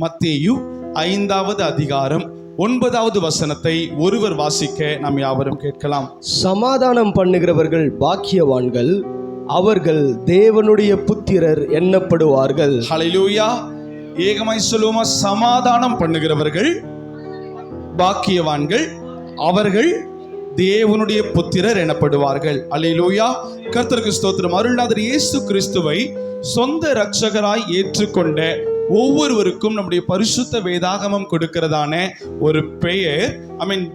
மத்தேயு 5வது அதிகாரம் 9வது வசனத்தை ஒருவர் வாசிக்க நாம் யாவரும் கேட்கலாம். சமாதானம் பண்ணுகிறவர்கள் பாக்கியவான்கள், அவர்கள் தேவனுடைய புத்திரர் எண்ணப்படுவார்கள். ஹல்லேலூயா. ஏகமாய் சொல்லுவோமா? சமாதானம் பண்ணுகிறவர்கள் பாக்கியவான்கள், அவர்கள் தேவனுடைய புத்திரர் எனப்படுவார்கள். அல்லேலூயா. கர்த்தருக்கு ஸ்தோத்திரம். அருள்நாதர் இயேசு கிறிஸ்துவை சொந்த இரட்சகராய் ஏற்றுக்கொண்ட ஒவ்வொருவருக்கும் நம்முடைய பரிசுத்த வேதாகமம் கொடுக்கிறதான ஒரு பெயர்,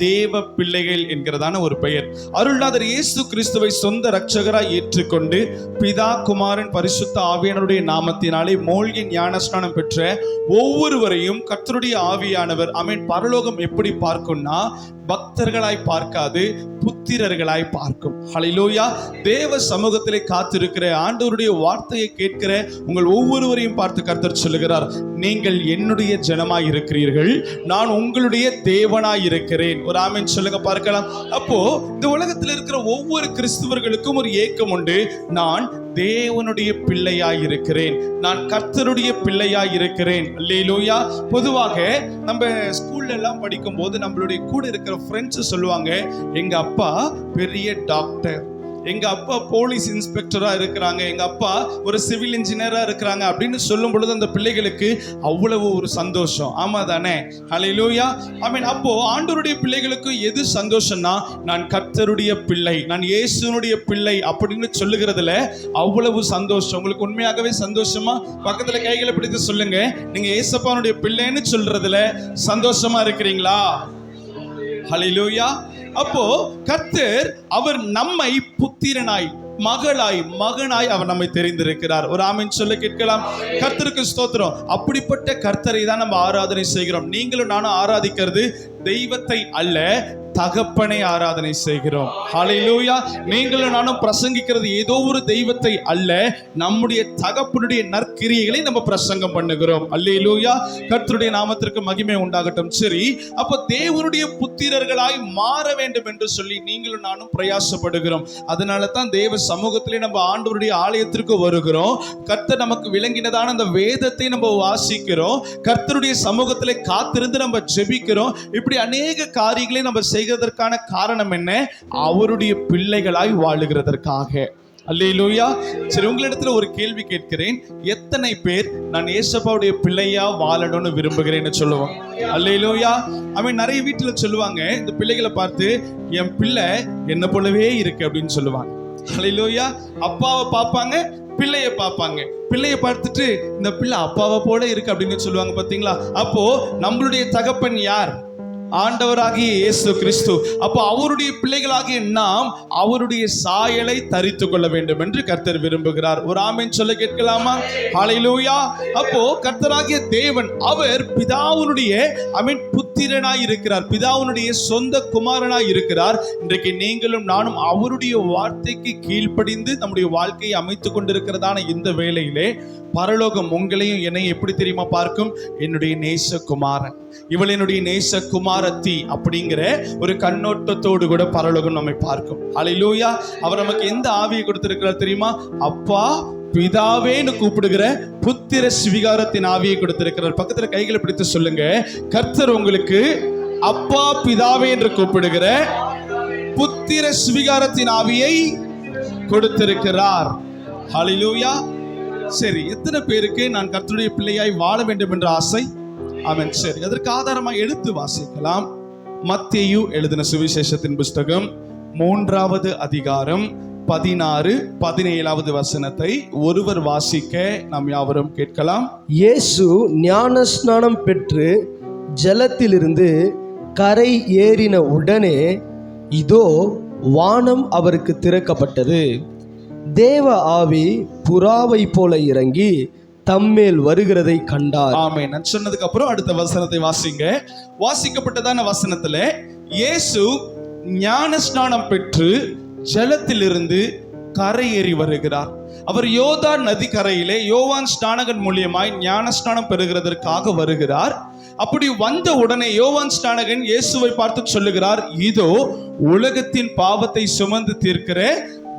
தேவ பிள்ளைகள் என்கிறதான ஒரு பெயர். அருள்நாதர் இயேசு கிறிஸ்துவை சொந்த இரட்சகராய் ஏற்றுக்கொண்டு பிதா குமாரன் பரிசுத்த ஆவியானவருடைய நாமத்தினாலே மூழ்கி ஞானஸ்நானம் பெற்ற ஒவ்வொருவரையும் கர்த்தருடைய ஆவியானவர் பரலோகம் எப்படி பார்க்கும்னா, பக்தர்களாய் பார்க்காது புத்திரர்களாய் பார்க்கும். ஹல்லேலூயா. தேவ சமூகத்திலே காத்திருக்கிற ஆண்டவருடைய வார்த்தையை கேட்கிற உங்கள் ஒவ்வொருவரையும் பார்த்து கர்த்தர் சொல்லுகிறார், நீங்கள் என்னுடைய ஜனமாய் இருக்கிறீர்கள், நான் உங்களுடைய தேவனாய் இருக்கிறேன். ஒரு ஆமென் சொல்லுங்க பார்க்கலாம். அப்போ இந்த உலகத்தில் இருக்கிற ஒவ்வொரு கிறிஸ்துவர்களுக்கும் ஒரு ஏக்கம் உண்டு. நான் தேவனுடைய பிள்ளையாய் இருக்கிறேன், நான் கர்த்தருடைய பிள்ளையாய் இருக்கிறேன். அல்லேலூயா. பொதுவாக நம்ம ஸ்கூல்ல எல்லாம் படிக்கும் போது நம்மளுடைய கூட இருக்கிற ஃப்ரெண்ட்ஸ் சொல்லுவாங்க, எங்க அப்பா பெரிய டாக்டர், எங்க அப்பா போலீஸ் இன்ஸ்பெக்டரா இருக்கிறாங்க, எங்க அப்பா ஒரு சிவில் இன்ஜினியரா இருக்கிறாங்க அப்படின்னு சொல்லும் பொழுது அந்த பிள்ளைகளுக்கு அவ்வளவு ஒரு சந்தோஷம். ஆமா தானே? ஹல்லேலூயா. அப்போ ஆண்டவருடைய பிள்ளைகளுக்கு எது சந்தோஷம்னா, நான் கர்த்தருடைய பிள்ளை, நான் இயேசுனுடைய பிள்ளை அப்படின்னு சொல்லுகிறதுல அவ்வளவு சந்தோஷம். உங்களுக்கு உண்மையாகவே சந்தோஷமா? பக்கத்துல கைகளை பிடித்து சொல்லுங்க, நீங்க இயேசப்பானுடைய பிள்ளைன்னு சொல்றதுல சந்தோஷமா இருக்கிறீங்களா? ஹல்லேலூயா. அப்போ கர்த்தர் அவர் நம்மை புத்திரனாய், மகனாய் அவர் நம்மை தெரிந்திருக்கிறார். ஒரு ஆமென் சொல்ல கேட்கலாம். கர்த்தருக்கு ஸ்தோத்திரம். அப்படிப்பட்ட கர்த்தரை தான் நம்ம ஆராதனை செய்கிறோம். நீங்களும் நானும் ஆராதிக்கிறது தெய்வத்தை அல்ல, தகப்பனை ஆராதனை செய்கிறோம். ஹல்லேலூயா. நீங்களும் நானும் பிரசங்கிக்கிறது ஏதோ ஒரு தெய்வத்தை அல்ல, நம்முடைய தகப்பனுடைய நற்கிரியைகளை நம்ம பிரசங்கம் பண்ணுகிறோம். அல்லேலூயா. கர்த்தருடைய நாமத்திற்கு மகிமை உண்டாகட்டும். சரி, அப்ப தேவனுடைய புத்திரர்களாய் மாற வேண்டும் என்று சொல்லி நீங்களும் நானும் பிரயாசப்படுகிறோம். அதனால தான் தேவ சமூகத்திலே நம்ம ஆண்டவருடைய ஆலயத்திற்கு வருகிறோம். கர்த்தர் நமக்கு விளங்கினதான அந்த வேதத்தை நம்ம வாசிக்கிறோம். கர்த்தருடைய சமூகத்திலே காத்திருந்து நம்ம ஜெபிக்கிறோம். இப்படி அநேக காரியங்களை நம்ம செய்கிறதற்கான காரணம் என்ன? அவருடைய பிள்ளைகளாய் வாழுகிறதற்காக. அல்லேலூயா. சரி, உங்களிடத்துல ஒரு கேள்வி கேட்கிறேன். எத்தனை பேர் நான் ஏசப்பாவுடைய பிள்ளையா வாழணும்னு விரும்புகிறேன்னு சொல்லுவோம்? அல்லேலூயா. நிறைய வீட்டுல சொல்லுவாங்க, இந்த பிள்ளைகளை பார்த்து, என் பிள்ளை என்ன போலவே இருக்கு அப்படின்னு சொல்லுவாங்க. அல்லேலூயா. அப்பாவை பார்ப்பாங்க, பிள்ளைய பார்ப்பாங்க, பிள்ளைய பார்த்துட்டு இந்த பிள்ளை அப்பாவை போல இருக்கு அப்படின்னு சொல்லுவாங்க. பாத்தீங்களா? அப்போ நம்மளுடைய தகப்பன் யார்? ஆண்டவராகிய இயேசு கிறிஸ்து. அப்போ அவருடைய பிள்ளைகளாகிய நாம் அவருடைய சாயலை தரித்து கொள்ள வேண்டும் என்று கர்த்தர் விரும்புகிறார். ஒரு ஆமென் சொல்ல கேட்கலாமா? ஹல்லேலூயா. அப்போ கர்த்தராகிய தேவன் அவர் பிதாவுனுடைய புத்திரனாய் இருக்கிறார், பிதாவுனுடைய சொந்த குமாரனாய் இருக்கிறார். இன்றைக்கு நீங்களும் நானும் அவருடைய வார்த்தைக்கு கீழ்ப்படிந்து நம்முடைய வாழ்க்கையை அமைத்துக் கொண்டிருக்கிறதான இந்த வேளையிலே பரலோகம் உங்களையும் என்னையும் எப்படி தெரியுமா பார்க்கும்? என்னுடைய நேசகுமாரன், இவள் என்னுடைய நேசகுமாரத்தி அப்படிங்கிற ஒரு கண்ணோட்டத்தோடு கூட பரலோகம் நம்மை பார்க்கும். ஹல்லேலூயா. அவர் நமக்கு எந்த ஆவியை கொடுத்திருக்கிறார் தெரியுமா? அப்பா பிதாவேன்னு கூப்பிடுகிற புத்திர ஸ்வீகாரத்தின் ஆவியை கொடுத்திருக்கிறார். பக்கத்துல கைகளை பிடித்து சொல்லுங்க, கர்த்தர் உங்களுக்கு அப்பா பிதாவே என்று கூப்பிடுகிற புத்திர ஸ்வீகாரத்தின் ஆவியை கொடுத்திருக்கிறார். ஹல்லேலூயா. சரி, எத்தனை பேருக்கு நான் கர்த்தருடைய பிள்ளையாய் வாழ வேண்டும் என்ற ஆசை? ஆமென். சரி, அதற்கு ஆதாரமாக எடுத்து வாசிக்கலாம். மத்தேயு எழுதின சுவிசேஷத்தின் புஸ்தகம் 3வது அதிகாரம் 16-17 வசனத்தை ஒருவர் வாசிக்க நாம் யாவரும் கேட்கலாம். இயேசு ஞானஸ்நானம் பெற்று ஜலத்திலிருந்து கரை ஏறின உடனே இதோ வானம் அவருக்கு திறக்கப்பட்டது. தேவ ஆவி புறாவை போல இறங்கி தம்மேல் வருகிறதை கண்டார். ஆமென். நான் சொன்னதுக்கு அப்புறம் அடுத்த வசனத்தை வாசிங்க. வாசிக்கப்பட்டதான வசனத்துல இயேசு ஞானஸ்நானம் பெற்று ஜலத்திலிருந்து கரையேறி வருகிறார். அவர் யோர்தான் நதி கரையிலே யோவான் ஸ்நானகன் மூலியமாய் ஞானஸ்நானம் பெறுகிறதற்காக வருகிறார். அப்படி வந்த உடனே யோவான் ஸ்நானகன் இயேசுவை பார்த்து சொல்லுகிறார், இதோ உலகத்தின் பாவத்தை சுமந்து தீர்க்கிற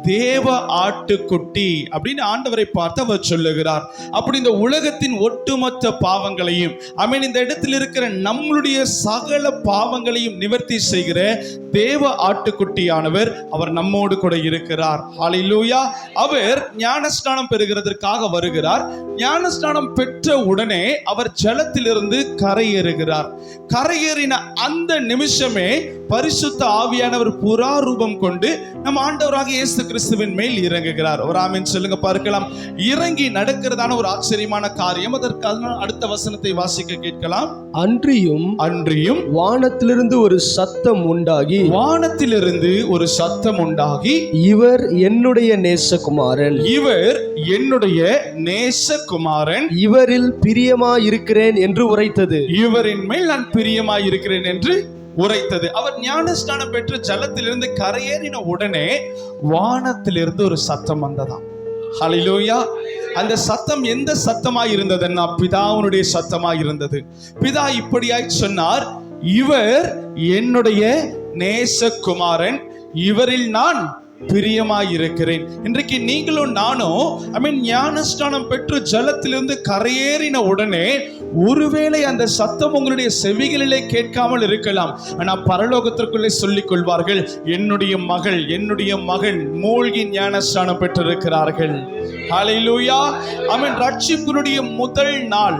தேவ ஆட்டுக்குட்டி அப்படின்னு ஆண்டவரை பார்த்து அவர் சொல்லுகிறார். அப்படி இந்த உலகத்தின் ஒட்டுமொத்த பாவங்களையும் இந்த இடத்தில் இருக்கிற நம்மளுடைய சகல பாவங்களையும் நிவர்த்தி செய்கிற தேவ ஆட்டுக்குட்டியானவர் அவர் நம்மோடு கூட இருக்கிறார். ஹல்லேலூயா. அவர் ஞானஸ்நானம் பெறுகிறதற்காக வருகிறார். ஞானஸ்நானம் பெற்ற உடனே அவர் ஜலத்திலிருந்து கரையேறுகிறார். கரையேறின அந்த நிமிஷமே பரிசுத்த ஆவியானவர் புறா ரூபம் கொண்டு நம் ஆண்டவராக இயேசு கிறிஸ்துவின் மேல் இறங்குகிறார். ஒரு ஆமென் சொல்லுங்க பார்க்கலாம். இறங்கி நடக்கிறதான ஒரு ஆச்சரியமான காரியம். அதற்காக அடுத்த வசனத்தை வாசிக்க கேட்கலாம். அன்றியும் வானத்திலிருந்து ஒரு சத்தம் உண்டாகி இவர் என்னுடைய நேசகுமாரன், இவரில் பிரியமாயிருக்கிறேன் என்று உரைத்தது. இவரின் மேல் நான் பிரியமாயிருக்கிறேன் என்று உரைத்தது. அவர் ஞானஸ்நானம் பெற்று ஜலத்திலிருந்து கரையேறின உடனே வானத்திலிருந்து ஒரு சத்தம் வந்ததாம். ஹல்லேலூயா. அந்த சத்தம் எந்த சத்தமாய் இருந்ததுன்னா பிதாவுடைய சத்தமாய் இருந்தது. பிதா இப்படியாய் சொன்னார், இவர் என்னுடைய நேசகுமாரன், இவரில் நான் பிரியமாயிருக்கிறேன். இன்றைக்கு நீங்களும் நானும் ஞானஸ்நானம் பெற்று ஜலத்திலிருந்து கரையேறின உடனே ஒருவேளை அந்த சத்தம் உங்களுடைய செவிகளிலே கேட்காமல் இருக்கலாம். ஆனால் பரலோகத்திற்குள்ளே சொல்லிக் கொள்வார்கள், என்னுடைய மகள் என்னுடைய மகன் மூழ்கி ஞானஸ்நானம் பெற்றிருக்கிறார்கள். ஹல்லேலூயா. ரட்சிப்பினுடைய முதல் நாள்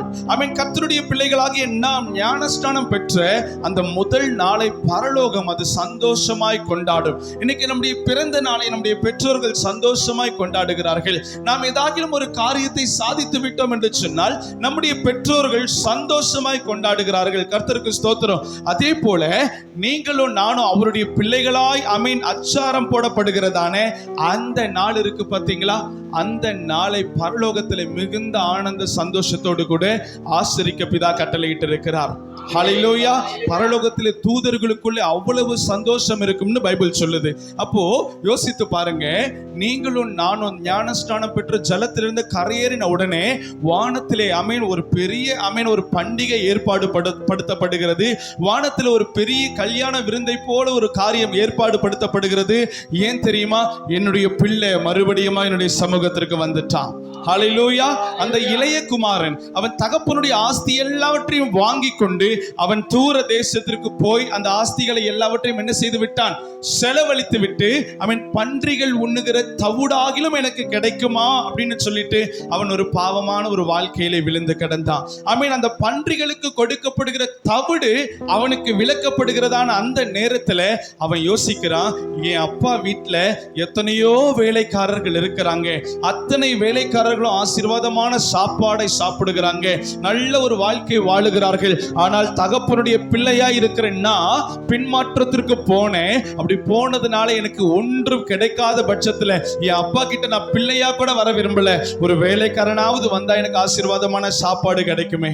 கர்த்தருடைய பிள்ளைகளாகிய நாம் ஞானஸ்நானம் பெற்ற அந்த முதல் நாளை பரலோகம் அது சந்தோஷமாய் கொண்டாடும். இன்னைக்கு நம்முடைய பிறந்த நாளை நம்முடைய பெற்றோர்கள் சந்தோஷமாய் கொண்டாடுகிறார்கள். நாம் ஏதாகிலும் ஒரு காரியத்தை சாதித்து விட்டோம் என்று சொன்னால் நம்முடைய பெற்றோர்கள் சந்தோஷமாய் கொண்டாடுகிறார்கள். கர்த்தருக்கு ஸ்தோத்திரம். அதே போல நீங்களும் நானும் அவருடைய பிள்ளைகளாய் அச்சாரம் போடப்படுகிறதான அந்த நாள் இருக்கு பார்த்தீங்களா? அந்த நாளை பரலோகத்தில் மிகுந்த ஆனந்த சந்தோஷத்தோடு கூட ஆசரிக்க பிதா கட்டளையிட்டு இருக்கிறார். ஹல்லேலூயா. பரலோகத்தில் தூதர்களுக்குள்ளே அவ்வளவு சந்தோஷம் இருக்கும்னு பைபிள் சொல்லுது. அப்போ யோசித்து பாருங்க, நீங்களும் நானும் ஞானஸ்நானம் பெற்று ஜலத்திலிருந்து கரையேறின உடனே வானத்திலே ஒரு பெரிய ஒரு பண்டிகை ஏற்பாடு படுத்தப்படுகிறது. வானத்தில் ஒரு பெரிய கல்யாண விருந்தை போல ஒரு காரியம் ஏற்பாடு படுத்தப்படுகிறது. ஏன் தெரியுமா? என்னுடைய பிள்ளை மறுபடியும் என்னுடைய சமூகத்திற்கு வந்துட்டான். ஹல்லேலூயா. அந்த இளைய குமாரன் அவன் தகப்பனுடைய ஆஸ்தி எல்லாவற்றையும் வாங்கி கொண்டு அவன் தூர தேசத்திற்கு போய் அந்த ஆஸ்திகளை எல்லாவற்றையும் என்ன செய்து விட்டான்? செலவழித்து விட்டு பன்றிகள் உண்ணுகிற தவிடாகிலும் எனக்கு கிடைக்குமா அப்படின்னு சொல்லிட்டு அவன் ஒரு பாவமான ஒரு வாழ்க்கையிலே விழுந்து கிடந்தான். அந்த பன்றிகளுக்கு கொடுக்கப்படுகிற தவிடு அவனுக்கு விலக்கப்படுகிறதான அந்த நேரத்தில் அவன் யோசிக்கிறான், என் அப்பா வீட்டுல எத்தனையோ வேலைக்காரர்கள் இருக்கிறாங்க, அத்தனை வேலைக்காரர்களும் ஆசீர்வாதமான சாப்பாடை சாப்பிடுகிறாங்க, நல்ல ஒரு வாழ்க்கை வாழுகிறார்கள். ஆனால் தகப்பனுடைய பிள்ளையா இருக்கிறேன்னா பின்மாற்றத்திற்கு போனேன். அப்படி போனதுனால எனக்கு ஒன்றும் கிடைக்காத பட்சத்துல என் அப்பா கிட்ட நான் பிள்ளையா கூட வர விரும்பல, ஒரு வேலைக்காரனாவது வந்தா எனக்கு ஆசீர்வாதமான சாப்பாடு கிடைக்குமே.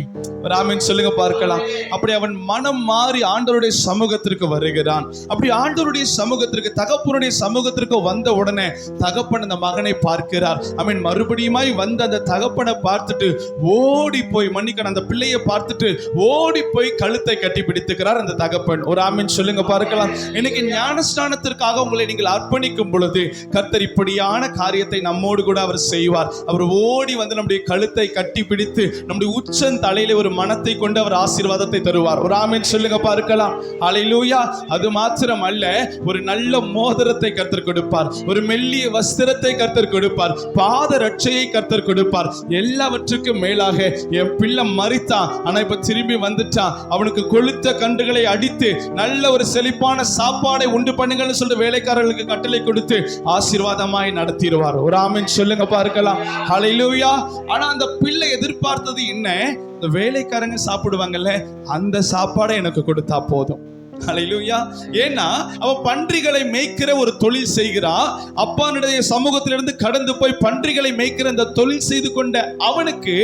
ராமன் சொல்லுங்க பார்க்கலாம். அப்படி அவன் மனம் மாறி ஆண்டவருடைய சமூகத்திற்கு வருகிறான். அப்படி ஆண்டவருடைய சமூகத்திற்கு தகப்பனுடைய சமூகத்திற்கு வந்த உடனே தகப்பன் அந்த மகனை பார்க்கிறார். மறுபடியுமாய் வந்து அந்த தகப்பனை பார்த்துட்டு ஓடி போய் மன்னிக்கணும் அந்த பிள்ளையை பார்த்துட்டு ஓடி போய் கழுத்தை கட்டி பிடித்துக்கிறார் அந்த தகப்பன். ஒரு ஆமென் சொல்லுங்க பார்க்கலாம். இன்னைக்கு ஞானஸ்நானத்திற்காக உங்களை நீங்கள் அர்ப்பணிக்கும் பொழுது கர்த்தர் இப்படியான காரியத்தை நம்மோடு கூட அவர் செய்வார். அவர் ஓடி வந்து நம்முடைய கழுத்தை கட்டி பிடித்து நம்முடைய உச்சன் தலையில ஒரு மனத்தை கொண்டு அவர் ஆசீர்வாதத்தை தருவார். ஒரு ஆமென் சொல்லுங்க பார்க்கலாம். ஹல்லேலூயா. அது மாத்திரம் அல்ல, ஒரு நல்ல மோதிரத்தை கர்த்தர் கொடுப்பார், ஒரு மெல்லிய வஸ்திரத்தை கர்த்தர் கொடுப்பார், பாத ரட்சையை கர்த்தர் கொடுப்பார். எல்லாவற்றுக்கும் மேலாக என் பிள்ளை மரித்தான், ஆனா இப்ப திரும்பி வந்துட்டான், அவனுக்கு கொளுத்த கன்றுகளை அடித்து நல்ல ஒரு செழிப்பான சாப்பாடை உண்டு பண்ணுங்கன்னு சொல்லிட்டு வேலைக்காரர்களுக்கு கட்டளை கொடுத்து ஆசீர்வாதமாய் நடத்திடுவார். ஒரு ஆமென் சொல்லுங்க பார்க்கலாம். ஹல்லேலூயா. ஆனா அந்த பிள்ளை எதிர்பார்த்தது என்ன? இந்த வேலைக்காரங்க சாப்பிடுவாங்கல்ல அந்த சாப்பாடை எனக்கு கொடுத்தா போதும். ஹல்லேலூயா. ஏன்னா அவன் பன்றிகளை மேய்க்கிற ஒரு தொழில் செய்கிறான். அப்பானுடைய சமூகத்திலிருந்து கடந்து போய் பன்றிகளை மேய்க்கிற அந்த தொழில் செய்து கொண்ட அவனுக்கு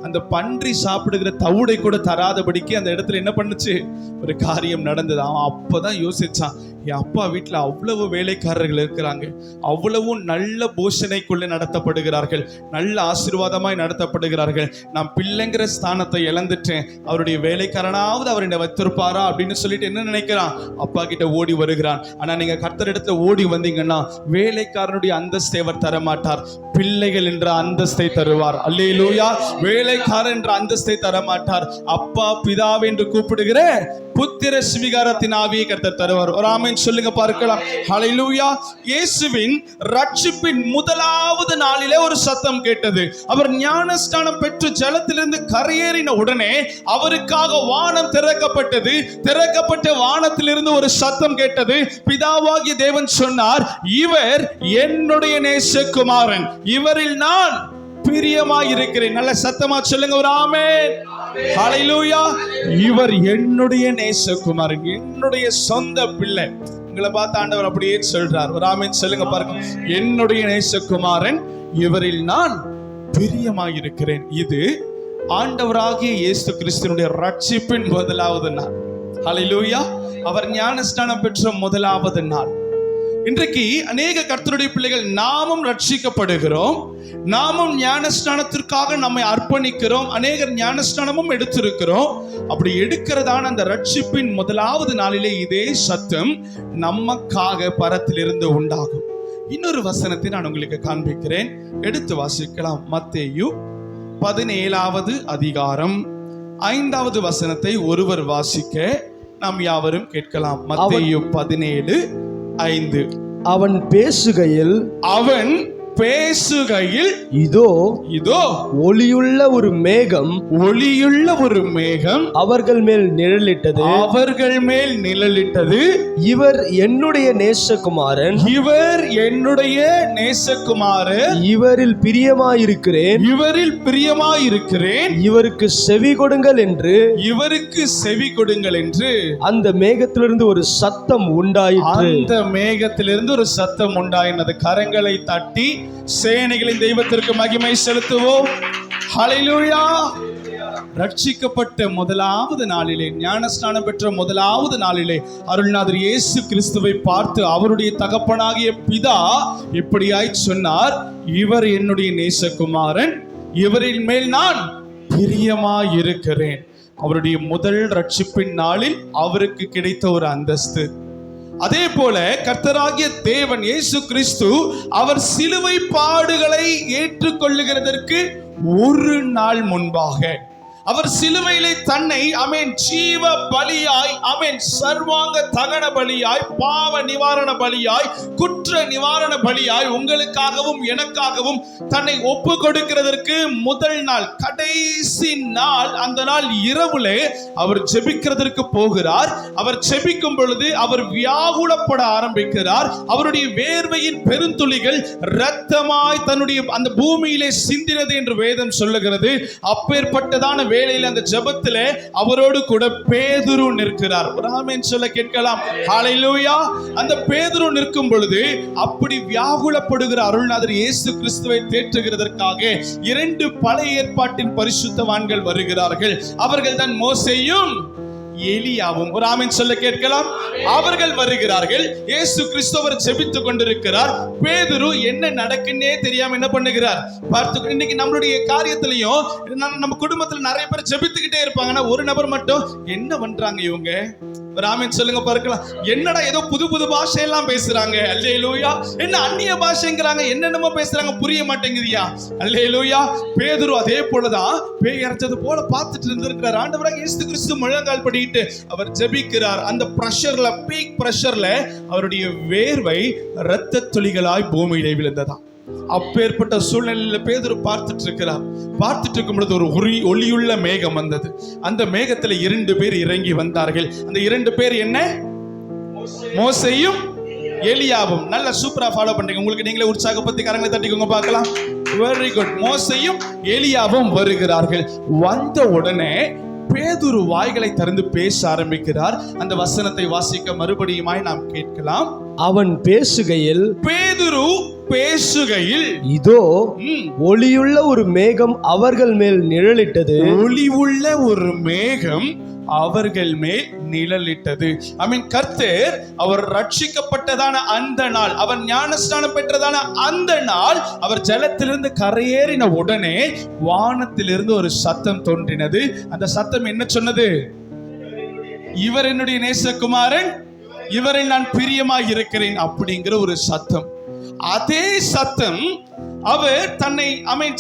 அந்த பன்றி சாப்பிடுகிற தவிடை கூட தராதபடிக்கு அந்த இடத்துல என்ன பண்ணுச்சு? ஒரு காரியம் நடந்தது. அவன் அப்பதான் யோசிச்சான், என் அப்பா வீட்டுல அவ்வளவு வேலைக்காரர்கள் இருக்கிறாங்க, அவ்வளவும் நல்ல போஷணைக்குள்ள நடத்தப்படுகிறார்கள், நல்ல ஆசீர்வாதமாய் நடத்தப்படுகிறார்கள். நான் பிள்ளைங்கிற ஸ்தானத்தை இழந்துட்டேன், அவருடைய வேலைக்காரனாவது அவர் என்னை வைத்திருப்பாரா அப்படின்னு சொல்லிட்டு என்ன நினைக்கிறான், அப்பா கிட்ட ஓடி வருகிறான். ஆனா நீங்க கர்த்தரிடத்துல ஓடி வந்தீங்கன்னா வேலைக்காரனுடைய அந்தஸ்தை அவர் தர மாட்டார், பிள்ளைகள் என்ற அந்தஸ்தை தருவார். அல்லேலூயா. வேலைக்காரன் என்ற அந்தஸ்தை தர மாட்டார். அப்பா பிதாவே என்று கூப்பிடுகிற புத்திர சுவிகாரத்தின் ஆவியை கர்த்தர் தருவார். ஒரு ஆமென் சொல்லுங்க பார்க்கலாம். ஹல்லேலூயா. இயேசுவின் ரட்சிப்பின் முதலாவது நாளிலே ஒரு சத்தம் கேட்டது. அவர் ஞானஸ்நானம் பெற்று ஜலத்திலிருந்து கரையேறின உடனே அவருக்காக வானம் திறக்கப்பட்டது. திறக்கப்பட்ட வானத்திலிருந்து ஒரு சத்தம் கேட்டது. பிதாவாகிய தேவன் சொன்னார், இவர் என்னுடைய நேசகுமாரன், இவரில் நான் பிரியமாய் இருக்கிறேன். நல்ல சத்தமா சொல்லுங்க ஒரு ஆமென். ஹல்லேலூயா. இவர் என்னுடைய நேசகுமாரன், என்னுடைய சொந்த பிள்ளை. உங்களை பார்த்து ஆண்டவர் அப்படியே சொல்றார். ஒரு ஆமென் சொல்லுங்க பாருங்க. என்னுடைய நேசகுமாரன், இவரில் நான் பிரியமாய் இருக்கிறேன். இது ஆண்டவராகிய இயேசு கிறிஸ்துவினுடைய ரட்சிப்பின் முதலாவது நாள். ஹல்லேலூயா. அவர் ஞானஸ்நானம் பெற்ற முதலாவது நாள். இன்றைக்கு அநேக கர்த்தருடைய பிள்ளைகள் நாமும் ரட்சிக்கப்படுகிறோம், நாமும் ஞானஸ்நானத்திற்காக நம்மை அர்ப்பணிக்கிறோம், அநேகர் ஞானஸ்நானமும் எடுத்திருக்கிறோம். அப்படி எடுக்கிறதான அந்த ரட்சிப்பின் முதலாவது நாளிலே இதே சத்தம் நமக்காக பரத்திலிருந்து உண்டாகும். இன்னொரு வசனத்தை நான் உங்களுக்கு காண்பிக்கிறேன், எடுத்து வாசிக்கலாம். மத்தேயு 17வது அதிகாரம் 5வது வசனத்தை ஒருவர் வாசிக்க நாம் யாவரும் கேட்கலாம். மத்தேயு 17:5. அவன் பேசுகையில் இதோ ஒளியுள்ள ஒரு மேகம் அவர்கள் மேல் நிழலிட்டது. இவர் என்னுடைய நேசகுமாரன், இவரில் பிரியமாயிருக்கிறேன், இவருக்கு செவி கொடுங்கள் என்று அந்த மேகத்திலிருந்து ஒரு சத்தம் உண்டாயிற்று. கரங்களை தட்டி சேனைகளின் தெய்வத்திற்கு மகிமை செலுத்துவோம். ஹல்லேலூயா. ரட்சிக்கப்பட்ட முதலாவது நாளிலே, ஞானஸ்நானம் பெற்ற முதலாவது நாளிலே அருள்நாதர் இயேசு கிறிஸ்துவை பார்த்து அவருடைய தகப்பனாகிய பிதா இப்படியாய் சொன்னார், இவர் என்னுடைய நேசகுமாரன், இவரின் மேல் நான் பிரியமாய் இருக்கிறேன். அவருடைய முதல் ரட்சிப்பின் நாளில் அவருக்கு கிடைத்த ஒரு அந்தஸ்து. அதே போல கர்த்தராகிய தேவன் இயேசு கிறிஸ்து அவர் சிலுவை பாடுகளை ஏற்றுக்கொள்ளுகிறதற்கு ஒரு நாள் முன்பாக அவர் சிலுவையிலே தன்னை ஜீவ பலியாய், சர்வாங்க தகன பலியாய், பாவ நிவாரண பலியாய், குற்ற நிவாரண பலியாய் உங்களுக்காகவும் எனக்காகவும் தன்னை ஒப்பு கொடுக்கிறதற்கு முதல் நாள், கடைசி நாள், அந்த நாள் இரவுல அவர் ஜெபிக்கிறதற்கு போகிறார். அவர் ஜெபிக்கும் பொழுது அவர் வியாகுலப்பட ஆரம்பிக்கிறார். அவருடைய வேர்வையின் பெருந்துளிகள் இரத்தமாய் தன்னுடைய அந்த பூமியிலே சிந்தினது என்று வேதம் சொல்லுகிறது. அப்பேற்பட்டதான வேளையில் அந்த ஜெபத்திலே அவரோடு கூட பேதுரு நிற்கிறார். ஆமென் சொல்ல கேட்கலாம். ஹல்லேலூயா. அந்த பேதுரு நிற்கும் பொழுது அப்படி வியாகுலப்படுகிற அருள்நாதர் இயேசு கிறிஸ்துவை தேற்றுகிறதற்காக 2 பழைய ஏற்பாட்டின் பரிசுத்தவான்கள் வருகிறார்கள். அவர்கள் தான் மோசேயும் எலியாவும். ஒரு ஆமென் சொல்ல கேட்கலாம். அவர்கள் வருகிறார்கள். இயேசு கிறிஸ்துவர் ஜெபித்துக் கொண்டிருக்கிறார். பேதுரு என்ன நடக்குன்னே தெரியாம என்ன பண்ணுகிறார் பார்த்து. இன்னைக்கு நம்மளுடைய காரியத்திலையும் நம்ம குடும்பத்துல நிறைய பேர் ஜெபித்துக்கிட்டே இருப்பாங்கன்னா ஒரு நபர் மட்டும் என்ன பண்றாங்க இவங்க, ஒரு ஆமென் சொல்லுங்க பார்க்கலாம். என்னடா ஏதோ புது புது பாஷையெல்லாம் பேசுறாங்க, அல்லேலூயா, என்ன அந்நிய பாஷைங்கிறாங்க, என்னென்னமோ பேசுறாங்க, புரிய மாட்டேங்குதியா, அல்லேலூயா. பேதுரு அதே போலதான் பேய் இறைச்சது போல பார்த்துட்டு இருந்திருக்கிறார். ஆண்டவராக இயேசு கிறிஸ்து முழங்கால் படிட்டு அவர் ஜெபிக்கிறார். அந்த பிரஷர்ல, பீக் பிரஷர்ல அவருடைய வேர்வை இரத்த துளிகளாய் பூமியிலே விழுந்ததாம். அப்பேற்பட்ட சூழ்நிலையில பேதுரு பார்த்துட்டு இருக்கிறார். பார்த்துட்டு இருக்கும் பொழுது ஒரு ஒளியுள்ள மேகம் வந்தது. அந்த மேகத்துல 2 பேர் இறங்கி வந்தார்கள். அந்த 2 பேர் என்ன? மோசேயும் எலியாவும். நல்ல சூப்பரா ஃபாலோ பண்றீங்க. உங்களுக்கு நீங்களே உற்சாகப்படுத்தி கரங்களை தட்டிக்கோங்க பார்க்கலாம். Very good. மோசேயும் எலியாவும் வருகிறார்கள். வந்த உடனே பேதுரு வாய்களை திறந்து பேச ஆரம்பிக்கிறார். அந்த வசனத்தை வாசிக்க மறுபடியுமாய் நாம் கேட்கலாம். அவன் பேசுகையில், பேதுரு பேசுகையில், இதோ ஒளியுள்ள ஒரு மேகம் அவர்கள் மேல் நிழலிட்டது. ஒளியுள்ள ஒரு மேகம் அவர்கள் மேல் நிழலிட்டது. கர்த்தர் அவர் ரட்சிக்கப்பட்டதான அந்த நாள், அவர் ஞானஸ்நானம் பெற்றதான அந்த நாள், அவர் ஜலத்திலிருந்து கரையேறின உடனே வானத்திலிருந்து ஒரு சத்தம் தோன்றினது. அந்த சத்தம் என்ன சொன்னது? இவர் என்னுடைய நேசகுமாரன், இவரில் நான் பிரியமாய் இருக்கிறேன் அப்படிங்கிற ஒரு சத்தம். அதே சத்தம் அவர் தன்னை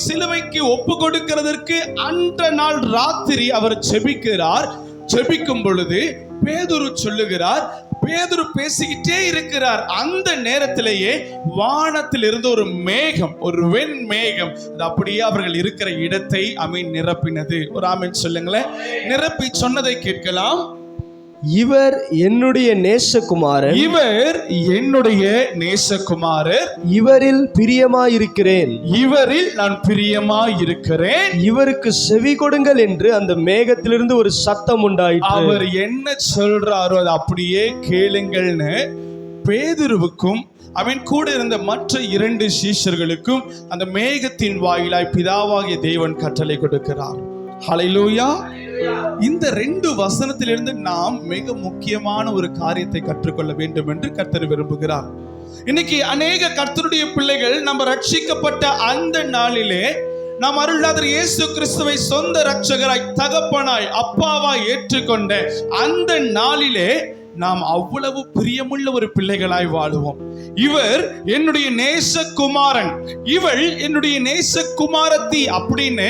சிலுவைக்கு ஒப்பு கொடுக்கிறதற்கு அந்த நாள் ராத்திரி அவர் ஜெபிக்கிறார். ஜெபிக்கும் பொழுது பேதுரு சொல்லுகிறார், பேதுரு பேசிக்கிட்டே இருக்கிறார். அந்த நேரத்திலேயே வானத்தில் இருந்து ஒரு மேகம், ஒரு வெண் மேகம், அது அப்படியே அவர்கள் இருக்கிற இடத்தை நிரப்பினது. ஒரு ஆமென் சொல்லுங்களேன். நிரப்பி சொன்னதை கேட்கலாம். இவர் என்னுடைய நேசகுமாரன், இவர் என்னுடைய நேசகுமாரர், இவரில் பிரியமாயிருக்கிறேன், இவரில் நான் பிரியமாயிருக்கிறேன், இவருக்கு செவி கொடுங்கள் என்று அந்த மேகத்திலிருந்து ஒரு சத்தம் உண்டாயிற்று. அவர் என்ன சொல்றாரோ அது அப்படியே கேளுங்கள்னு பேதுருவுக்கும் கூட இருந்த மற்ற 2 சீஷர்களுக்கும் அந்த மேகத்தின் வாயிலாய் பிதாவாகிய தேவன் கட்டளை கொடுக்கிறார். ஹல்லேலூயா. இந்த 2 வசனத்திலிருந்து நாம் மிக முக்கியமான ஒரு காரியத்தை கற்றுக்கொள்ள வேண்டும் என்று கர்த்தர் விரும்புகிறார். இன்னைக்கு அநேக கர்த்தருடைய பிள்ளைகள் நம்ம ரட்சிக்கப்பட்ட அந்த நாளிலே நாம் அருள்நாதர் இயேசு கிறிஸ்துவை சொந்த இரட்சகராய், தகப்பனாய், அப்பாவாய் ஏற்றுக்கொண்ட அந்த நாளிலே நாம் அவ்வளவு பிரியமுள்ள ஒரு பிள்ளைகளாய் வாழுவோம். இவர் என்னுடைய நேசகுமாரன், இவள் என்னுடைய நேசகுமாரத்தி அப்படின்னு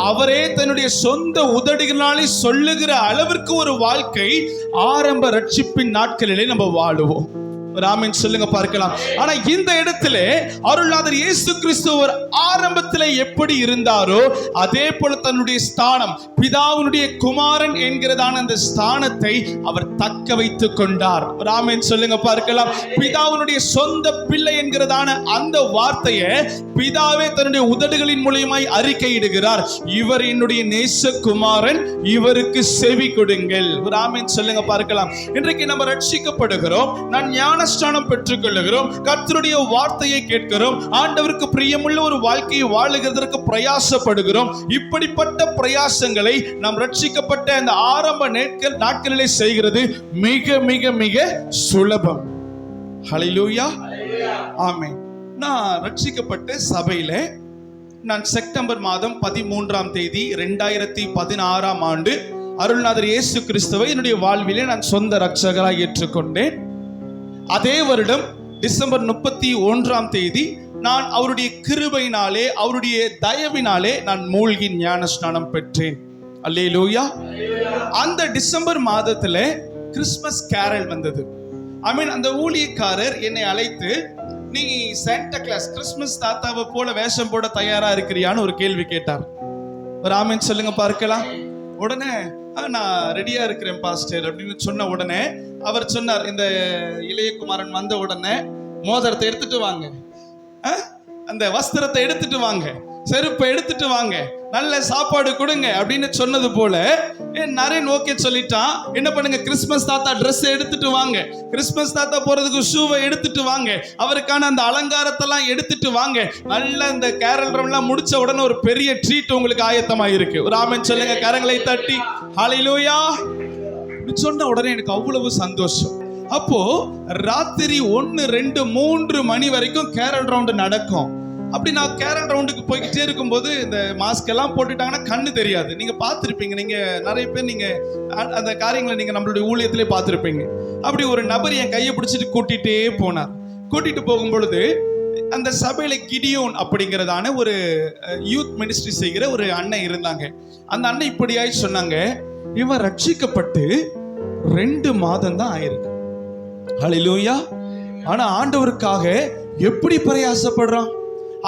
அவரே தன்னுடைய சொந்த உதடுகளாலே சொல்லுகிற அளவிற்கு ஒரு வாழ்க்கை ஆரம்ப ரட்சிப்பின் நாட்களிலே நம்ம வாழுவோம். ராமன் சொல்லுங்க பார்க்கலாம். ஆனா இந்த இடத்துல அருள்நாதர் இயேசு கிறிஸ்து ஒரு ஆரம்பத்தில் எப்படி இருந்தாரோ அதே போல தன்னுடைய ஸ்தானம், பிதாவுடைய குமாரன் என்கிறதான அந்த ஸ்தானத்தை அவர் தக்க வைத்துக் கொண்டார். ராமன் சொல்லுங்க பார்க்கலாம். பிதாவுடைய சொந்த பிள்ளை என்கிறதான அந்த வார்த்தையை பிதாவே தன்னுடைய உதடுகளின் மூலமாய் அறிக்கையிடுகிறார். இவர் என்னுடைய நேசகுமாரன், இவருக்கு செவி கொடுங்கள். ராமன் சொல்லுங்க பார்க்கலாம். இன்றைக்கு நம்ம ரட்சிக்கப்படுகிறோம், நான் ஞானஸ்நானம் பெற்றுக் கொள்ளுகிறோம், கர்த்தருடைய வார்த்தையை கேட்கிறோம், ஆண்டவருக்கு பிரியமுள்ள ஒரு வாழ்க்கையை வாழுகிறதற்கு பிரயாசப்படுகிறோம். இப்படிப்பட்ட பிரயாசங்களை நாம் ரட்சிக்கப்பட்ட இந்த ஆரம்ப நாட்களிலே செய்கிறது மிக மிக மிக சுலபம். ஹல்லேலூயா. ஆமென். நான் ரட்சிக்கப்பட்ட சபையில நான் செப்டம்பர் மாதம் 13ஆம் தேதி 2016ஆம் ஆண்டு அருள்நாதர் இயேசு கிறிஸ்துவை என்னுடைய வாழ்விலே நான் சொந்த இரட்சகராய் ஏற்றுக்கொண்டேன். அதே வருடம் டிசம்பர் 31ஆம் தேதி நான் அவருடைய கிருபையினாலே, அவருடைய தயவினாலே நான் மூழ்கி ஞானஸ்நானம் பெற்றேன். அல்லேலூயா. அந்த டிசம்பர் மாதத்துல கிறிஸ்மஸ் கேரல் வந்தது. அந்த ஊழியக்காரர் என்னை அழைத்து, நீ சாண்டா கிளாஸ், கிறிஸ்மஸ் தாத்தாவை போல வேஷம் போட தயாரா இருக்கிறியான்னு ஒரு கேள்வி கேட்டார். ஒரு ஆமென் சொல்லுங்க பார்க்கலாம். உடனே நான் ரெடியா இருக்கிறேன் பாஸ்டர் அப்படின்னு சொன்ன உடனே அவர் சொன்னார், இந்த இளையகுமாரன் வந்த உடனே மோதிரத்தை எடுத்துட்டு வாங்க, அந்த வஸ்திரத்தை எடுத்துட்டு வாங்க, செருப்பை எடுத்துட்டு வாங்க, நல்ல சாப்பாடு கொடுங்க அப்படின்னு சொன்னது போல நரேன் ஓகே சொல்லிட்டான். என்ன பண்ணுங்க, கிறிஸ்மஸ் தாத்தா ட்ரெஸ் எடுத்துட்டு வாங்க, கிறிஸ்மஸ் தாத்தா போறதுக்கு ஷூவை எடுத்துட்டு வாங்க, அவருக்கான அந்த அலங்காரத்தெல்லாம் எடுத்துட்டு வாங்க, நல்ல இந்த கேரல் ரவுண்ட்லாம் முடிச்ச உடனே ஒரு பெரிய ட்ரீட் உங்களுக்கு ஆயத்தமா இருக்கு. ஒரு ஆமென் சொல்லுங்க, கரங்களை தட்டி. ஹல்லேலூயா. சொன்ன உடனே எனக்கு அவ்வளவு சந்தோஷம். அப்போ ராத்திரி 1, 2, 3 மணி வரைக்கும் கேரல் ரவுண்டு நடக்கும். அப்படி நான் கேரல் ரவுண்டுக்கு போய்கிட்டே இருக்கும்போது இந்த மாஸ்க் எல்லாம் போட்டுட்டாங்கன்னா கண்ணு தெரியாது. நீங்க பார்த்துருப்பீங்க, நீங்க நிறைய பேர் நீங்க அந்த காரியங்களை நீங்க நம்மளுடைய ஊழியத்திலே பார்த்துருப்பீங்க. அப்படி ஒரு நபர் என் கையை பிடிச்சிட்டு கூட்டிகிட்டே போனார். கூட்டிட்டு போகும் பொழுது அந்த சபையில கிடியோன் அப்படிங்கிறதான ஒரு யூத் மினிஸ்ட்ரி செய்கிற ஒரு அண்ணன் இருந்தாங்க. அந்த அண்ணன் இப்படியாய் சொன்னாங்க, இவன் ரட்சிக்கப்பட்டு 2 மாதம் தான் ஆயிருக்கு. ஹல்லேலூயா. ஆனா ஆண்டவருக்காக எப்படி பிரயாசப்படுறான்,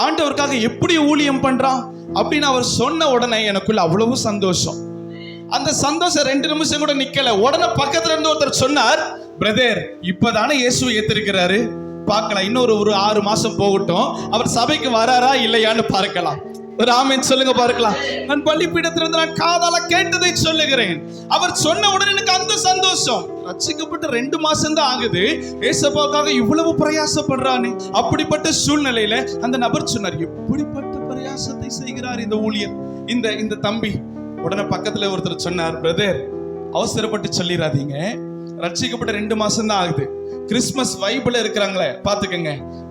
ஆண்டவருக்காக எப்படி ஊழியம் பண்றான் அப்படின்னு அவர் சொன்ன உடனே எனக்குள்ள அவ்வளவு சந்தோஷம். அந்த சந்தோஷம் 2 நிமிஷம் கூட நிக்கல. உடனே பக்கத்துல இருந்து ஒருத்தர் சொன்னார், பிரதர் இப்பதானே இயேசு ஏத்திருக்கிறாரு, பார்க்கலாம், இன்னொரு 6 மாசம் போகட்டும், அவர் சபைக்கு வராரா இல்லையான்னு பார்க்கலாம். ஒரு ஆமென் சொல்லுங்க பார்க்கலாம். நான் பள்ளிப்பீடத்திலிருந்து நான் காதால கேட்டதை சொல்லுகிறேன். அவர் சொன்ன உடனே எனக்கு அந்த சந்தோஷம். ரட்சிக்கப்பட்ட 2 மாசம் தான் ஆகுது, ஏசப்பாவுக்காக இவ்வளவு பிரயாசப்படுறானே. அப்படிப்பட்ட சூழ்நிலையில அந்த நபர் சொன்னார், எப்படிப்பட்ட பிரயாசத்தை செய்கிறார் இந்த ஊழியர், இந்த தம்பி. உடனே பக்கத்துல ஒருத்தர் சொன்னார், பிரதர் அவசரப்பட்டு சொல்லிடாதீங்க. ரட்சிக்கப்பட்ட 2 மாசம் தான் ஆகுது. கிறிஸ்மஸ் வைபிள் இருக்கிறாங்களே பாத்துக்கங்க,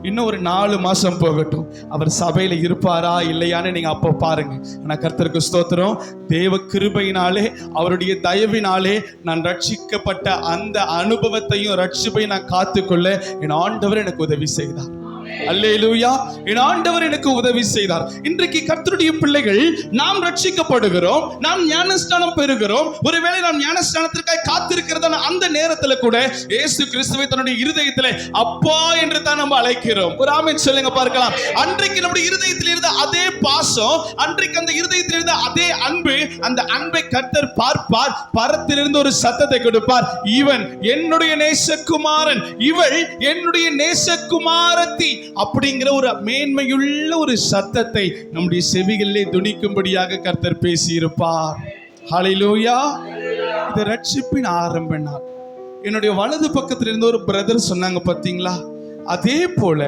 இன்னும் ஒரு 4 மாசம் போகட்டும், அவர் சபையில இருப்பாரா இல்லையான்னு நீங்க அப்போ பாருங்க. ஆனா கர்த்தருக்கு ஸ்தோத்திரம், தேவ கிருபையினாலே அவருடைய தயவினாலே நான் ரட்சிக்கப்பட்ட அந்த அனுபவத்தையும் ரட்சிப்பையும் நான் காத்துக்கொள்ள என் ஆண்டவர் எனக்கு உதவி செய்தார். அல்லேலூயா, என் ஆண்டவர் எனக்கு உதவி செய்தார். இன்றைக்கு கர்த்தருடைய பிள்ளைகள் நாம் ரட்சிக்கப்படுகிறோம், நாம் ஞானஸ்நானம் பெறுகிறோம். ஒருவேளை நாம் ஞானஸ்நானத்திற்காக காத்திருக்கிறதான அந்த நேரத்துல கூட இயேசு கிறிஸ்துவை தன்னுடைய இருதயத்திலே அப்பா என்று தான் நம்ம அழைக்கிறோம். ஒரு ஆமென் சொல்லுங்க பார்க்கலாம். அன்றைக்கு நம்முடைய இருதயத்தில் இருந்த அதே பாசம், அன்றைக்கு அந்த இருதயத்தில் இருந்த அதே அன்பு, அந்த அன்பை கர்த்தர் பார்ப்பார், பரத்திலிருந்து ஒரு சத்தத்தை கொடுப்பார், இவன் என்னுடைய நேசகுமாரன், இவள் என்னுடைய நேசகுமாரத்தி அப்படிங்கிற ஒரு மேன்மையுள்ள ஒரு சத்தத்தை நம்முடைய செவிகளிலே துணிக்கும்படியாக கர்த்தர் பேசியிருப்பார். ஹல்லேலூயா. இது ரட்சிப்பின் ஆரம்ப நாள். என்னுடைய வலது பக்கத்தில் இருந்த ஒரு பிரதர் சொன்னாங்க பாத்தீங்களா, அதே போல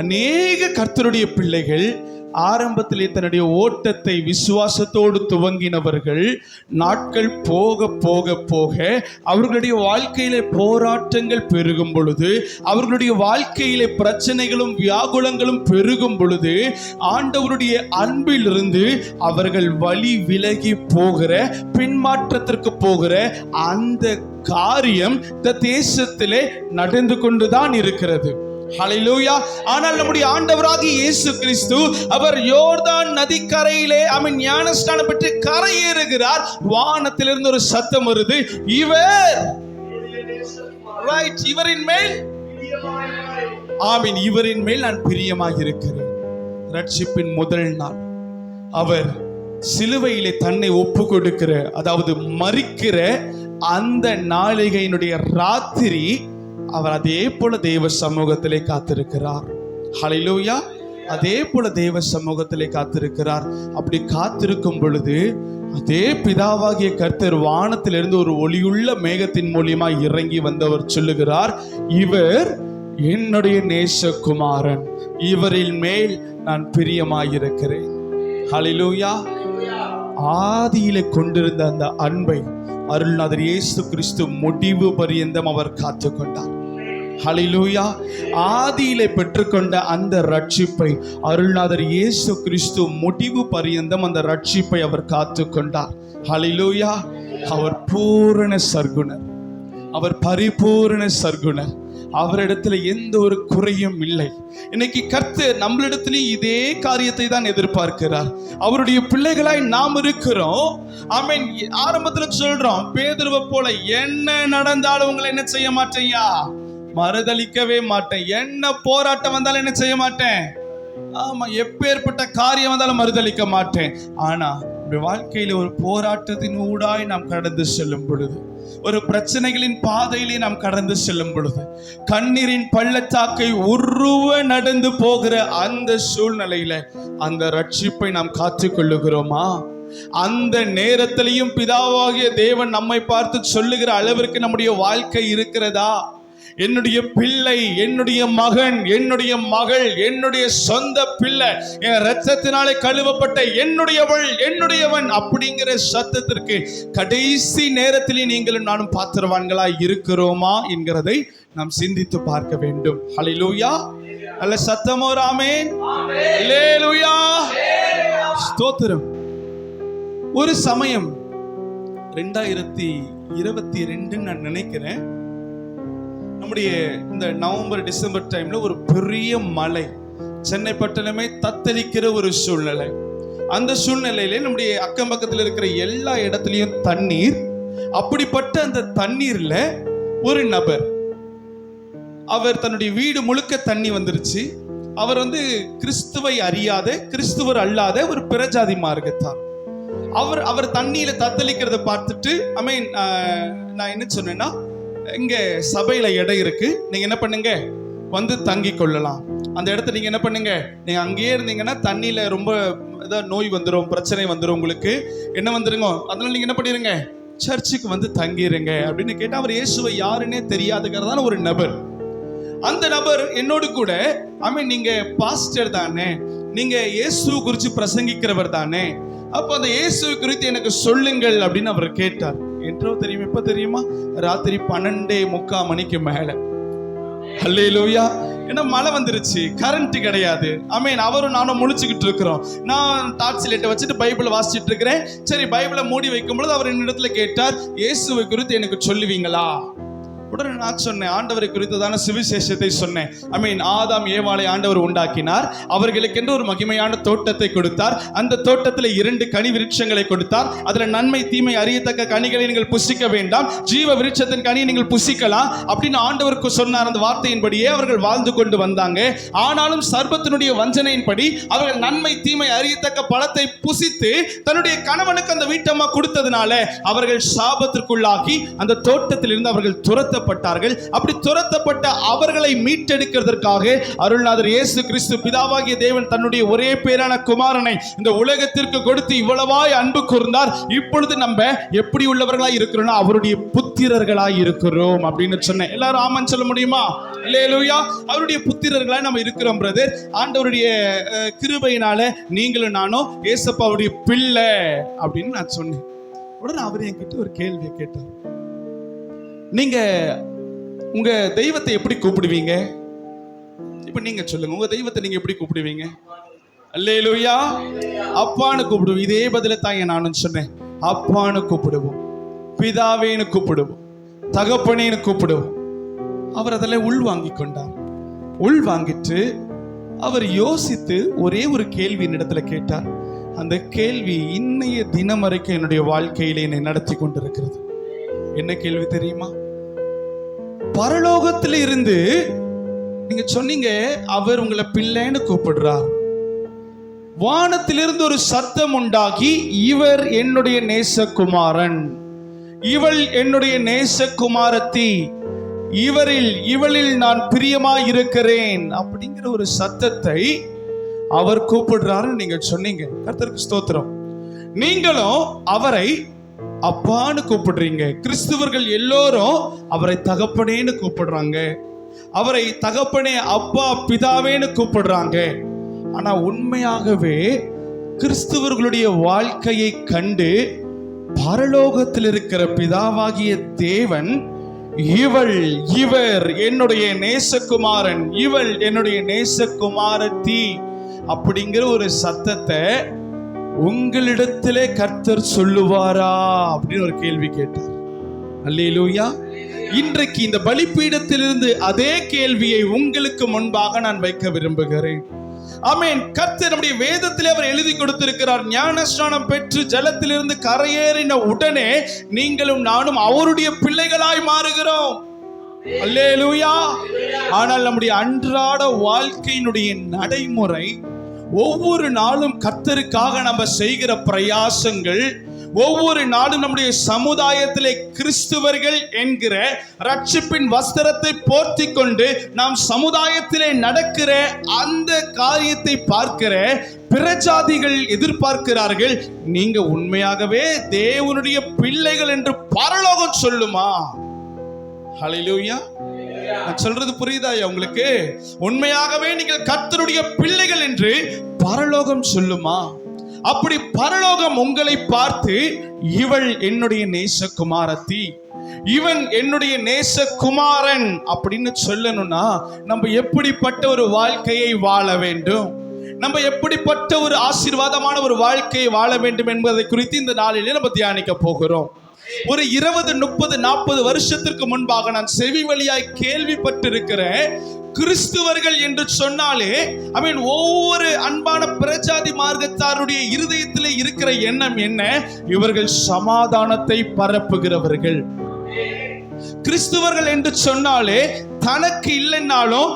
அநேக கர்த்தருடைய பிள்ளைகள் ஆரம்பத்திலே தன்னுடைய ஓட்டத்தை விசுவாசத்தோடு துவங்கினவர்கள் நாட்கள் போக போக போக அவர்களுடைய வாழ்க்கையிலே போராட்டங்கள் பெருகும் பொழுது, அவர்களுடைய வாழ்க்கையிலே பிரச்சனைகளும் வியாகுலங்களும் பெருகும் பொழுது, ஆண்டவருடைய அன்பிலிருந்து அவர்கள் வழி விலகி போகிற, பின்மாற்றத்திற்கு போகிற அந்த காரியம் இந்த தேசத்திலே நடந்து கொண்டுதான் இருக்கிறது. ஹல்லேலூயா. ஆனால் நம்முடைய ஆண்டவராகிய இயேசு கிறிஸ்து அவர் யோர்தான் நதிக்கரையிலே ஞானஸ்நானம் பெற்று கரையேறுகிறார். வானத்திலிருந்து ஒரு சத்தம் வருது, இவர் ரைட், இவரின் மேல் ஆமீன், இவரின் மேல் நான் பிரியமாக இருக்கிறேன். ரட்சிப்பின் முதல் நாள் அவர் சிலுவையிலே தன்னை ஒப்பு கொடுக்கிற, அதாவது மரிக்கிற அந்த நாளிகையினுடைய ராத்திரி அவர் அதே போல தேவ சமூகத்திலே காத்திருக்கிறார். ஹல்லேலூயா. அதே போல தேவ சமூகத்திலே காத்திருக்கிறார். அப்படி காத்திருக்கும் பொழுது அதே பிதாவாகிய கர்த்தர் வானத்திலிருந்து ஒரு ஒளியுள்ள மேகத்தின் மூலியமா இறங்கி வந்தவர் சொல்லுகிறார், இவர் என்னுடைய நேசகுமாரன், இவரின் மேல் நான் பிரியமாயிருக்கிறேன். ஹல்லேலூயா. ஆதியிலே கொண்டிருந்த அந்த அன்பை அருள்நாதர் இயேசு கிறிஸ்து முடிவு பரியந்தம் அவர் காத்துக்கொண்டார். ஹல்லேலூயா. ஆதியிலே பெற்றுக்கொண்ட அந்த ரட்சிப்பை அருள்நாதர் இயேசு கிறிஸ்து முடிவு பரியந்தம் அந்த ரட்சிப்பை அவர் காத்துக்கொண்டார். ஹல்லேலூயா. அவர் பூரண சர்க்குணர், அவர் பரிபூரண சர்க்குணர். அவரிடத்துல எந்த ஒரு குறையும் இல்லை. இன்னைக்கு கர்த்தர் நம்மளிடத்திலேயும் இதே காரியத்தை தான் எதிர்பார்க்கிறார். அவருடைய பிள்ளைகளாய் நாம் இருக்கிறோம். ஆமென். ஆரம்பத்துல சொல்றோம், பேதுருவை போல என்ன நடந்தாலும் உங்களை என்ன செய்ய மாட்டேயா, மறுதலிக்கவே மாட்டேன். என்ன போராட்டம் வந்தாலும் என்ன செய்ய மாட்டேன், ஆமா, எப்பேற்பட்ட காரியம் வந்தாலும் மறுதலிக்க மாட்டேன். ஆனா வாழ்க்கையில ஒரு போராட்டத்தின் ஊடாய் நாம் கடந்து செல்லும் பொழுது, ஒரு பிரச்சனைகளின் பாதையிலே நாம் கடந்து செல்லும் பொழுது, கண்ணீரின் பள்ளத்தாக்கை உருவ நடந்து போகிற அந்த சூழ்நிலையில அந்த ரட்சிப்பை நாம் காத்துக்கொள்ளுகிறோமா? அந்த நேரத்திலையும் பிதாவாகிய தேவன் நம்மை பார்த்து சொல்லுகிற அளவிற்கு நம்முடைய வாழ்க்கை இருக்கிறதா? என்னுடைய பிள்ளை, என்னுடைய மகன், என்னுடைய மகள், என்னுடைய சொந்த பிள்ளை, என் இரத்தத்தினாலே கழுவப்பட்ட என்னுடையவள், என்னுடையவன் அப்படிங்கிற சத்தத்திற்கு கடைசி நேரத்திலே நீங்களும் நானும் பாத்திரவான்களாய் இருக்கிறோமா என்கிறதை நாம் சிந்தித்து பார்க்க வேண்டும். ஹல்லேலூயா. நல்ல சத்தமோ ஆமென். ஹல்லேலூயா. ஸ்தோத்திரம். ஒரு சமயம் 2022 நான் நினைக்கிறேன், நம்முடைய இந்த நவம்பர் டிசம்பர் டைம்ல ஒரு பெரிய மழை, சென்னை பட்டணமே தத்தளிக்கிற ஒரு சூழ்நிலை. அந்த சூழ்நிலையில நம்முடைய அக்கம் பக்கத்தில் இருக்கிற எல்லா இடத்துலயும் தண்ணீர். அப்படிப்பட்ட அந்த தண்ணீர்ல ஒரு நபர், அவர் தன்னுடைய வீடு முழுக்க தண்ணி வந்துருச்சு. அவர் கிறிஸ்துவை அறியாத, கிறிஸ்துவர் அல்லாத ஒரு பிரஜாதி மார்க்கத்தார். அவர் தண்ணியில தத்தளிக்கிறத பார்த்துட்டு நான் என்ன சொன்னேன்னா, இங்க சபையில இடம் இருக்கு, நீங்க என்ன பண்ணுங்க, வந்து தங்கி கொள்ளலாம். அந்த இடத்த நீங்க என்ன பண்ணுங்க, நீங்க அங்கேயே இருந்தீங்கன்னா தண்ணியில ரொம்ப ஏதாவது நோய் வந்துடும், பிரச்சனை வந்துடும், உங்களுக்கு என்ன வந்துருங்க, அதனால நீங்க என்ன பண்ணிருங்க, சர்ச்சுக்கு வந்து தங்கிருங்க அப்படின்னு கேட்டா, அவர் இயேசுவை யாருன்னே தெரியாதுங்கிறதான ஒரு நபர். அந்த நபர் என்னோடு கூட, நீங்க பாஸ்டர் தானே, நீங்க இயேசு குறித்து பிரசங்கிக்கிறவர் தானே, அப்போ அந்த இயேசு குறித்து எனக்கு சொல்லுங்கள் அப்படின்னு அவர் கேட்டார். என்றோ தெரியும், எப்ப தெரியுமா? ராத்திரி 12:45 மணிக்கு மேல. அல்லேலூயா. ஏன்னா மழை வந்துருச்சு, கரண்ட் கிடையாது. ஆமென். அவரும் நானும் முழிச்சுக்கிட்டு இருக்கிறோம். நான் டார்ச் லைட்டை வச்சுட்டு பைபிளை வாசிச்சுட்டு இருக்கிறேன். சரி, பைபிளை மூடி வைக்கும் பொழுது அவர் என்னிடத்துல கேட்டார், இயேசுவை குறித்து எனக்கு சொல்லுவீங்களா? உடனே நான் சொன்னேன், ஆண்டவரை குறித்ததான சுவிசேஷத்தை சொன்னேன். ஆதாம் ஏவாளை ஆண்டவர் உண்டாக்கினார், அவர்களுக்கென்று ஒரு மகிமையான தோட்டத்தை கொடுத்தார். அந்த தோட்டத்தில் 2 கனி விருட்சங்களை கொடுத்தார். அதுல நன்மை தீமை அறியத்தக்க கனிகளை நீங்கள் புசிக்க வேண்டாம், ஜீவ விருட்சத்தின் கனியை நீங்கள் புசிக்கலாம் அப்படின்னு ஆண்டவருக்கு சொன்னார். அந்த வார்த்தையின்படியே அவர்கள் வாழ்ந்து கொண்டு வந்தாங்க. ஆனாலும் சர்ப்பத்தினுடைய வஞ்சனையின்படி அவர்கள் நன்மை தீமை அறியத்தக்க பழத்தை புசித்து தன்னுடைய கணவனுக்கு அந்த வீட்டம்மா கொடுத்ததுனால அவர்கள் சாபத்திற்குள்ளாகி அந்த தோட்டத்தில் இருந்து அவர்கள் துரத்தப்பட்டார்கள். அப்படி துரத்தப்பட்ட அவர்களை மீட்டெடுக்கிறதற்காக அருள்நாதர் இயேசு கிறிஸ்து பிதாவாகிய தேவன் தன்னுடைய ஒரே பேரான குமாரனை இந்த உலகத்திற்கு கொடுத்து இவ்வளவாய் அன்பு கூர்ந்தார். இப்பொழுது நம்ம எப்படி உள்ளவர்களாய் இருக்கிறோம்? அவருடைய புத்திரர்களாய் இருக்கிறோம் அப்படின்னு சொன்னேன். எல்லாரும் ஆமென் சொல்ல முடியுமா? அல்லேலூயா. அவருடைய புத்திரர்களாய் நம்ம இருக்கிறோம் பிரதர். ஆண்டவருடைய கிருபையினால நீங்களும் நானும் ஏசப்பாவுடைய பிள்ளை அப்படின்னு நான் சொன்னேன். உடனே அவர் என்கிட்ட ஒரு கேள்வியை கேட்டார். நீங்க உங்க தெய்வத்தை எப்படி கூப்பிடுவீங்க? இப்ப நீங்க சொல்லுங்க, உங்க தெய்வத்தை நீங்க எப்படி கூப்பிடுவீங்க? அல்லேலூயா. அப்பான்னு கூப்பிடுவோம். இதே பதில தான் நானும் சொன்னேன். அப்பான்னு கூப்பிடுவோம், பிதாவேன்னு கூப்பிடுவோம், தகப்பனேன்னு கூப்பிடுவோம். அவர் அதெல்லாம் உள்வாங்கி கொண்டார். உள்வாங்கிட்டு அவர் யோசித்து ஒரே ஒரு கேள்வி என்னிடத்துல கேட்டார். அந்த கேள்வி இன்னைய தினம் வரைக்கும் என்னுடைய வாழ்க்கையில என்னை நடத்தி கொண்டிருக்கிறது. என்ன கேள்வி தெரியுமா? பரலோகத்தில் இருந்து நீங்க சொன்னீங்க அவர் உங்களை பிள்ளைன்னு கூப்பிடுறார். வானத்திலிருந்து ஒரு சத்தம் உண்டாகி, இவர் என்னுடைய நேசகுமாரன், இவள் என்னுடைய நேசகுமாரத்தி, இவளில் நான் பிரியமாய் இருக்கிறேன் அப்படிங்கிற ஒரு சத்தத்தை அவர் கூப்பிடுறாருன்னு நீங்க சொன்னீங்க. கர்த்தருக்கு ஸ்தோத்திரம். நீங்களும் அவரை அப்பான்னு கூப்பிடுறீங்க. கிறிஸ்துவர்கள் எல்லோரும் அவரை தகப்பனேன்னு கூப்பிடுறாங்க, அவரை தகப்பனே அப்பா பிதாவேன்னு கூப்பிடுறாங்க. ஆனா உண்மையாகவே கிறிஸ்துவர்களுடைய வாழ்க்கையை கண்டு பரலோகத்தில் இருக்கிற பிதாவாகிய தேவன் இவர் என்னுடைய நேசகுமாரன், இவள் என்னுடைய நேசகுமாரத்தி அப்படிங்கிற ஒரு சத்தத்தை உங்களிடத்திலே கர்த்தர் சொல்லுவாரா அப்படின்னு ஒரு கேள்வி கேட்டார். அல்லேலூயா. இன்றைக்கு இந்த பலிபீடத்திலிருந்து அதே கேள்வியை உங்களுக்கு முன்பாக நான் வைக்க விரும்புகிறேன். ஆமென். கர்த்தர் நம்முடைய வேதத்திலே அவர் எழுதி கொடுத்திருக்கிறார். ஞானஸ்நானம் பெற்று ஜலத்திலிருந்து கரையேறின உடனே நீங்களும் நானும் அவருடைய பிள்ளைகளாய் மாறுகிறோம். அல்லேலூயா. ஆனால் நம்முடைய அன்றாட வாழ்க்கையினுடைய நடைமுறை, ஒவ்வொரு நாளும் கர்த்தருக்காக நம்ம செய்கிற பிரயாசங்கள், ஒவ்வொரு நாளும் நம்முடைய சமுதாயத்திலே கிறிஸ்துவர்கள் என்கிற ரட்சிப்பின் வஸ்திரத்தை போர்த்தி கொண்டு நாம் சமுதாயத்திலே நடக்கிற அந்த காரியத்தை பார்க்கிற பிரஜாதிகள் எதிர்பார்க்கிறார்கள், நீங்க உண்மையாகவே தேவனுடைய பிள்ளைகள் என்று பரலோகம் சொல்லுமா? ஹல்லேலூயா. நான் சொல்றது புரியுதா உங்களுக்கு? உண்மையாகவே நீங்கள் கர்த்தருடைய பிள்ளைகள் என்று பரலோகம் சொல்லுமா? அப்படி பரலோகம் உங்களை பார்த்து இவள் என்னுடைய நேசகுமாரத்தி, இவன் என்னுடைய நேசகுமாரன் அப்படின்னு சொல்லணும்னா நம்ம எப்படிப்பட்ட ஒரு வாழ்க்கையை வாழ வேண்டும், நம்ம எப்படிப்பட்ட ஒரு ஆசீர்வாதமான ஒரு வாழ்க்கையை வாழ வேண்டும் என்பதை குறித்து இந்த நாளிலே நம்ம தியானிக்க போகிறோம். ஒரு 20, 30, 40 வருஷத்திற்கு முன்பாக நான் செவி வழியாய் கேள்விப்பட்டிருக்கிற கிறிஸ்துவர்கள் என்று சொன்னாலே ஒவ்வொரு அன்பான பிரஜாதி மார்க்கத்தாருடைய இருதயத்திலே இருக்கிற எண்ணம் என்ன? இவர்கள் சமாதானத்தை பரப்புகிறவர்கள். கிறிஸ்துவர்கள் என்று சொன்னாலே தனக்கு இல்லைன்னாலும்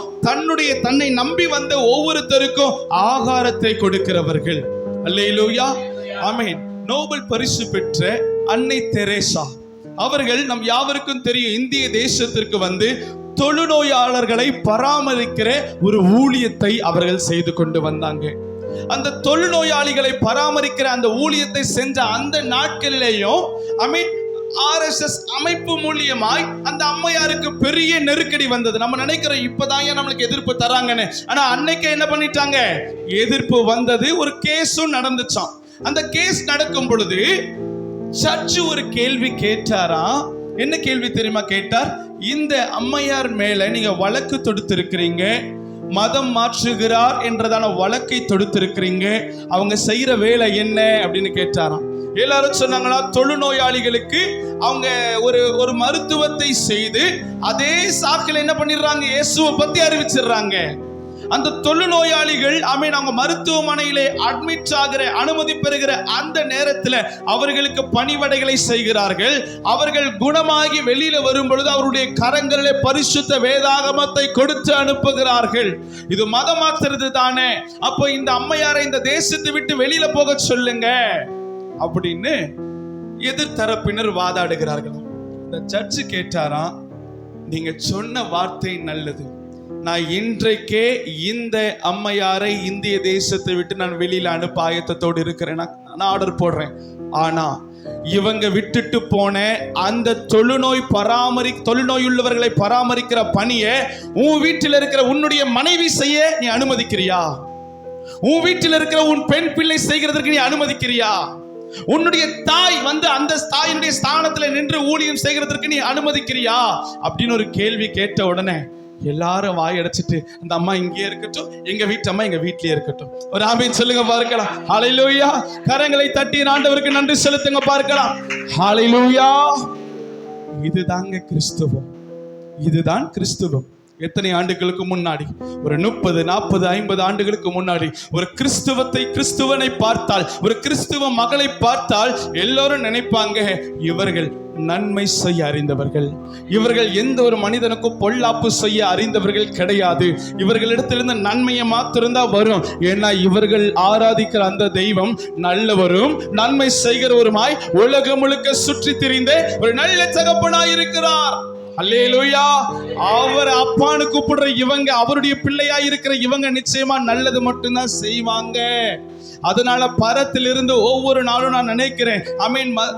தன்னை நம்பி வந்த ஒவ்வொருத்தருக்கும் ஆகாரத்தை கொடுக்கிறவர்கள். அல்லேலூயா. ஆமென். நோபல் பரிசு பெற்ற அன்னை தெரேசா அவர்கள் நம் யாவருக்கும் தெரியும், இந்திய தேசத்திற்கு வந்து தொழுநோயாளர்களை பராமரிக்கிற ஒரு ஊழியத்தை அவர்கள் செய்து கொண்டு வந்தாங்க. அந்த தொழுநோயாளிகளை பராமரிக்கிற அந்த ஊழியத்தை செஞ்ச அந்த நாட்களிலேயும் RSS அமைப்பு மூலியமாய் அந்த அம்மையாருக்கு பெரிய நெருக்கடி வந்தது. நம்ம நினைக்கிறோம் இப்பதான் நம்மளுக்கு எதிர்ப்பு தராங்கன்னு. ஆனா அன்னைக்கு என்ன பண்ணிட்டாங்க? எதிர்ப்பு வந்தது. ஒரு கேஸும் நடந்துச்சாம். அந்த கேஸ் நடக்கும் பொழுது சர்ச் ஒரு கேள்வி கேட்டாரா. என்ன கேள்வி தெரியுமா கேட்டார்? இந்த அம்மையார் மேல நீங்க வழக்கு தொடுத்திருக்கிறீங்க, மதம் மாற்றுகிறார் என்றதான வழக்கை தொடுத்திருக்கிறீங்க, அவங்க செய்யற வேலை என்ன அப்படின்னு கேட்டாராம். எல்லாரும் சொன்னாங்களா, தொழுநோயாளிகளுக்கு அவங்க ஒரு மருத்துவத்தை செய்து அதே சாக்கில் என்ன பண்ணிடுறாங்க, இயேசுவை பத்தி அறிவிச்சிடுறாங்க. அந்த தொழுநோயாளிகள் அவங்க மருத்துவமனையிலே அட்மிட் ஆகிற அனுமதி பெறுகிற அந்த நேரத்தில் அவர்களுக்கு பணிவடைகளை செய்கிறார்கள். அவர்கள் குணமாகி வெளியில வரும் பொழுது அவருடைய கரங்களிலே பரிசுத்த வேதாகமத்தை கொடுத்து அனுப்புகிறார்கள். இது மதம் மாத்துறது தானே, அப்போ இந்த அம்மையாரை இந்த தேசத்தை விட்டு வெளியில போக சொல்லுங்க அப்படின்னு எதிர்த்தரப்பினர் வாதாடுகிறார்கள். இந்த சர்ச்சு கேட்டாராம், நீங்க சொன்ன வார்த்தை நல்லது, நான் இன்றைக்கே இந்த அம்மையாரை இந்திய தேசத்தை விட்டு நான் வெளியில அனுப்ப ஆயத்தத்தோடு இருக்கிறேன், நான் ஆர்டர் போடுறேன். ஆனா இவங்க விட்டுட்டு போன அந்த தொழுநோய் உள்ளவர்களை பராமரிக்கிற பணியை உன் வீட்டில் இருக்கிற உன்னுடைய மனைவி செய்ய நீ அனுமதிக்கிறியா? உன் வீட்டில் இருக்கிற உன் பெண் பிள்ளை செய்கிறதற்கு நீ அனுமதிக்கிறியா? உன்னுடைய தாய் அந்த தாயினுடைய ஸ்தானத்துல நின்று ஊழியம் செய்கிறதற்கு நீ அனுமதிக்கிறியா அப்படின்னு ஒரு கேள்வி கேட்ட உடனே எல்லாரும் வாயடைச்சிட்டு, அந்த அம்மா இங்கே இருக்கட்டும், எங்க வீட்டு அம்மா எங்க வீட்லயே இருக்கட்டும், ஒரு ஆமீன் சொல்லுங்க பார்க்கலாம். ஹல்லேலூயா. கரங்களை தட்டி ஆண்டவருக்கு நன்றி செலுத்துங்க பார்க்கலாம். ஹல்லேலூயா. இதுதாங்க கிறிஸ்துவம், இதுதான் கிறிஸ்துவம். எத்தனை ஆண்டுகளுக்கு முன்னாடி, ஒரு 30, 40, 50 ஆண்டுகளுக்கு முன்னாடி ஒரு கிறிஸ்துவனை பார்த்தால், ஒரு கிறிஸ்துவ மகளை பார்த்தால் எல்லோரும் நினைப்பாங்க, இவர்கள் நன்மை செய்ய அறிந்தவர்கள், இவர்கள் எந்த ஒரு மனிதனுக்கும் பொல்லாப்பு செய்ய அறிந்தவர்கள் கிடையாது, இவர்களிடத்திலிருந்து நன்மையை மாத்திருந்தா வரும். ஏன்னா இவர்கள் ஆராதிக்கிற அந்த தெய்வம் நல்லவரும் நன்மை செய்கிறவருமாய் உலகம் முழுக்க சுற்றி திரிந்த ஒரு நல்ல தகப்பனாய் இருக்கிறார். அல்லேலூயா. அவர் அப்பான்னு கூப்பிடுற இவங்க, அவருடைய பிள்ளையா இருக்கிற இவங்க நிச்சயமா நல்லது மட்டும்தான் செய்வாங்க. அதனால பரத்திலிருந்து ஒவ்வொரு நாளும் நான் நினைக்கிறேன்,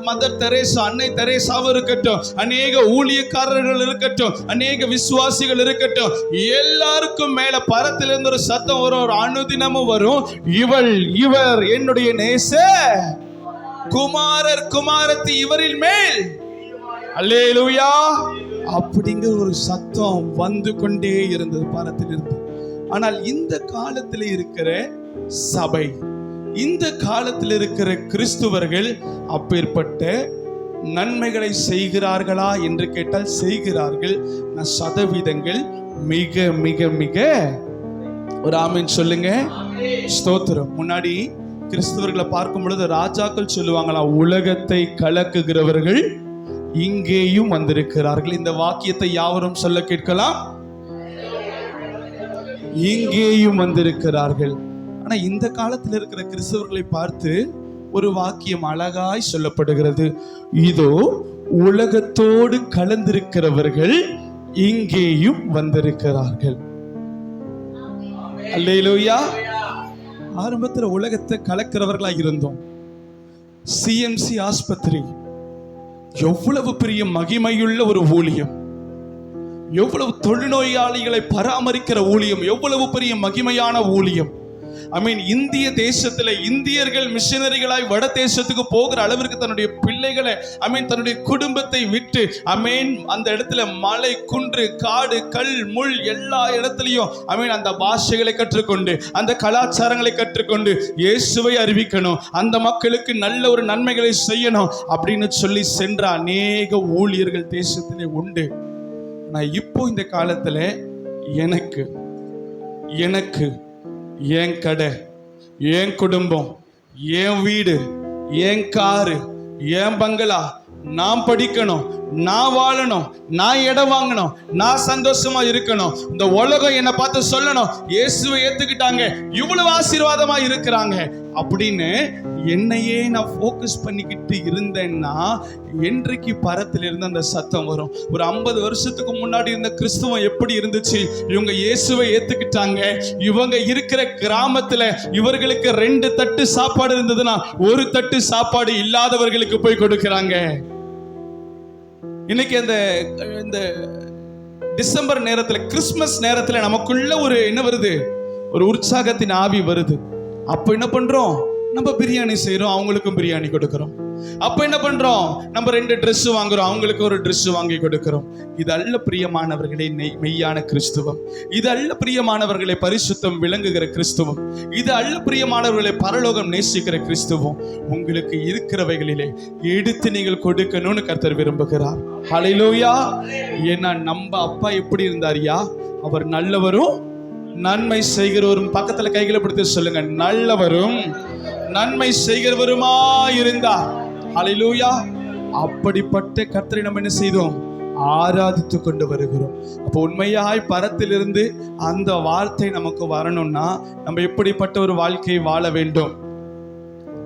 மதர் தெரேசா, அன்னை தெரேசாவும் இருக்கட்டும், அநேக ஊழியக்காரர்கள் இருக்கட்டும், அநேக விசுவாசிகள் இருக்கட்டும், எல்லாருக்கும் மேல பரத்திலிருந்து ஒரு சத்தம் வரும், ஒரு அனுதினமும் வரும், இவர் என்னுடைய நேச குமாரர் குமாரத்தி, இவரின் மேல் அல்லேலூயா அப்படிங்கிற ஒரு சத்தம் வந்து கொண்டே இருந்தது பரத்திலிருந்து. ஆனால் இந்த காலத்தில் இருக்கிற சபை, இந்த காலத்தில் இருக்கிற கிறிஸ்துவர்கள் அப்பேற்பட்ட நன்மைகளை செய்கிறார்களா என்று கேட்டால் செய்கிறார்கள். சதவீதங்கள் மிக மிக மிக ஒரு ஆமீன் சொல்லுங்க. ஸ்தோத்திரம். முன்னாடி கிறிஸ்துவர்களை பார்க்கும் பொழுது ராஜாக்கள் சொல்லுவாங்களா, உலகத்தை கலக்குகிறவர்கள் இங்கேயும் வந்திருக்கிறார்கள். இந்த வாக்கியத்தை யாவரும் சொல்ல கேட்கலாம், இங்கேயும் வந்திருக்கிறார்கள். ஆனா இந்த காலத்தில் இருக்கிற கிறிஸ்தவர்களை பார்த்து ஒரு வாக்கியம் அழகாய் சொல்லப்படுகிறது, இதோ உலகத்தோடு கலந்திருக்கிறவர்கள் இங்கேயும் வந்திருக்கிறார்கள். அல்லேலூயா. ஆரம்பத்துல உலகத்தை கலக்கிறவர்களா இருந்தோம். சிஎம்சி ஆஸ்பத்திரி எவ்வளவு பெரிய மகிமையுள்ள ஒரு ஊழியம், எவ்வளவு தொழுநோயாளிகளை பராமரிக்கிற ஊழியம், எவ்வளவு பெரிய மகிமையான ஊழியம். இந்திய தேசத்துல இந்தியர்கள் மிஷனரிகளாய் வட தேசத்துக்கு போகிற அளவிற்கு தன்னுடைய பிள்ளைகளை தன்னுடைய குடும்பத்தை விட்டு அந்த இடத்துல மலை, குன்று, காடு, கல், முள் எல்லா இடத்துலயும் அந்த பாஷைகளை கற்றுக்கொண்டு, அந்த கலாச்சாரங்களை கற்றுக்கொண்டு இயேசுவை அறிவிக்கணும், அந்த மக்களுக்கு நல்ல ஒரு நன்மைகளை செய்யணும் அப்படின்னு சொல்லி சென்ற அநேக ஊழியர்கள் தேசத்திலே உண்டு. ஆனா இப்போ இந்த காலத்துல எனக்கு என் கடை, என் குடும்பம், என் வீடு, என் காரு, என் பங்களா, நான் படிக்கணும், நான் வாழணும், நான் இடம் வாங்கணும், நான் சந்தோஷமா இருக்கணும், இந்த உலகம் என்னை பார்த்து சொல்லணும், இயேசுவை ஏத்துக்கிட்டாங்க, இவ்வளவு ஆசீர்வாதமா இருக்கிறாங்க அப்படின்னு என்னையே நான் ஃபோக்கஸ் பண்ணிக்கிட்டு இருந்தேன்னா என்றைக்கு பரத்திலிருந்து அந்த சத்தம் வரும்? ஒரு 50 வருஷத்துக்கு முன்னாடி இருந்த கிறிஸ்துவம் எப்படி இருந்துச்சு? இவங்க இயேசுவை ஏத்துக்கிட்டாங்க, இவங்க இருக்கிற கிராமத்துல இவர்களுக்கு 2 தட்டு சாப்பாடு இருந்ததுன்னா 1 தட்டு சாப்பாடு இல்லாதவர்களுக்கு போய் கொடுக்கிறாங்க. இன்னைக்கு இந்த டிசம்பர் நேரத்துல, கிறிஸ்துமஸ் நேரத்துல நமக்குள்ள ஒரு என்ன வருது? ஒரு உற்சாகத்தின் ஆவி வருது. அப்ப என்ன பண்றோம்? நம்ம பிரியாணி செய்யறோம், அவங்களுக்கும் பிரியாணி கொடுக்கிறோம். அப்ப என்ன பண்றோம்? நம்ம 2 Dress வாங்குறோம், அவங்களுக்கு ஒரு Dress வாங்கி கொடுக்கிறோம். இது அல்ல பிரியமானவர்களே மெய்யான கிறிஸ்துவம். இது அல்ல பிரியமானவர்களை பரிசுத்தம் விளங்குகிற கிறிஸ்துவம். இது அல்ல பிரியமானவர்களை பரலோகம் நேசிக்கிற கிறிஸ்துவம். உங்களுக்கு இருக்கிறவைகளிலே எடுத்து நீங்கள் கொடுக்கணும்னு கர்த்தர் விரும்புகிறார். ஹல்லேலூயா. ஏன்னா நம்ம அப்பா எப்படி இருந்தாரியா? அவர் நல்லவரும் நன்மை செய்கிறவரும். பக்கத்துல கைகளை பிடித்து சொல்லுங்க, நல்லவரும் நன்மை செய்கிறவருமா இருந்தார். ஹல்லேலூயா. அப்படிப்பட்ட கர்த்தரை நம்ம என்ன செய்தோம்? ஆராதித்து கொண்டு வருகிறோம். அப்போ உண்மையாய் பரத்திலிருந்து அந்த வார்த்தை நமக்கு வரணும்னா நம்ம எப்படிப்பட்ட ஒரு வாழ்க்கையை வாழ வேண்டும்?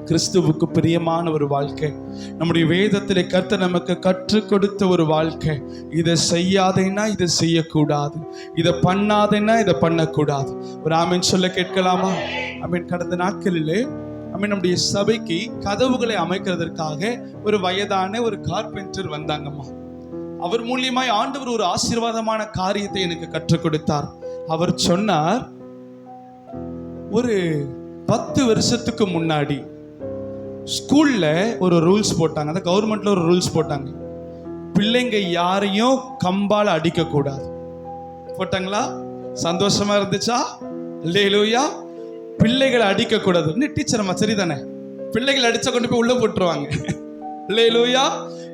கிறிஸ்துவுக்கு பிரியமான ஒரு வாழ்க்கை. நம்முடைய வேதத்திலே கர்த்தர் நமக்கு கற்றுக் கொடுத்த ஒரு வாழ்க்கை. இதை செய்யாதேன்னா இதை செய்யக்கூடாது, இதை பண்ணாதேன்னா இதை பண்ணக்கூடாது. ஒரு ஆமீன் சொல்ல கேட்கலாமா? ஆமீன். கடந்த நாட்களிலே நம்முடைய சபைக்கு கதவுகளை அமைக்கிறதற்காக ஒரு வயதான ஒரு கார்பெண்டர் வந்தாங்கம்மா. அவர் மூலியமாய் ஆண்டவர் ஒரு ஆசீர்வாதமான காரியத்தை எனக்கு கற்றுக் கொடுத்தார். அவர் சொன்னார், ஒரு 10 வருஷத்துக்கு முன்னாடி ஸ்கூல்ல ஒரு ரூல்ஸ் போட்டாங்க. அந்த கவர்மெண்ட்ல ஒரு ரூல்ஸ் போட்டாங்க, பிள்ளைங்க யாரையும் கம்பால அடிக்க கூடாது. போட்டாங்களா? சந்தோஷமா இருந்துச்சா? அல்லேலூயா. பிள்ளைகளை அடிக்க கூடாது. இன்னும் டீச்சர் அம்மா சரிதானே, பிள்ளைகள் அடிச்சா கொண்டு போய் உள்ள போட்டுருவாங்க. அல்லேலூயா.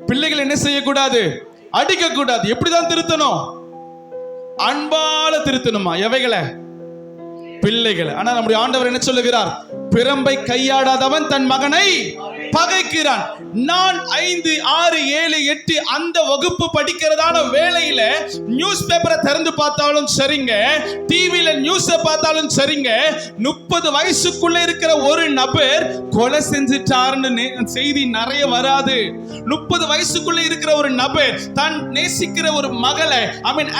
பிள்ளைகள் என்ன செய்யக்கூடாது? அடிக்க கூடாது. எப்படிதான் திருத்தணும்? அன்பால திருத்தணுமா? எவைகளை? பிள்ளைகளை. ஆனா நம்முடைய ஆண்டவர் என்ன சொல்லுகிறார்? பிரம்பை கையாடாதவன் தன் மகனை பகைக்கிறான். நான் 5, 6, 7, 8 அந்த வகுப்பு படிக்கிறதான வேளையில நியூஸ் பேப்பரை திறந்து பார்த்தாலும் சரிங்க, டிவியில நியூஸ் பார்த்தாலும் சரிங்க, 30 வயசுக்குள்ள இருக்கிற ஒரு நபர் கொலை செஞ்சிட்டாருன்னு செய்தி நிறைய வராது. 30 வயசுக்குள்ள இருக்கிற ஒரு நபர் தான் நேசிக்கிற ஒரு மகளை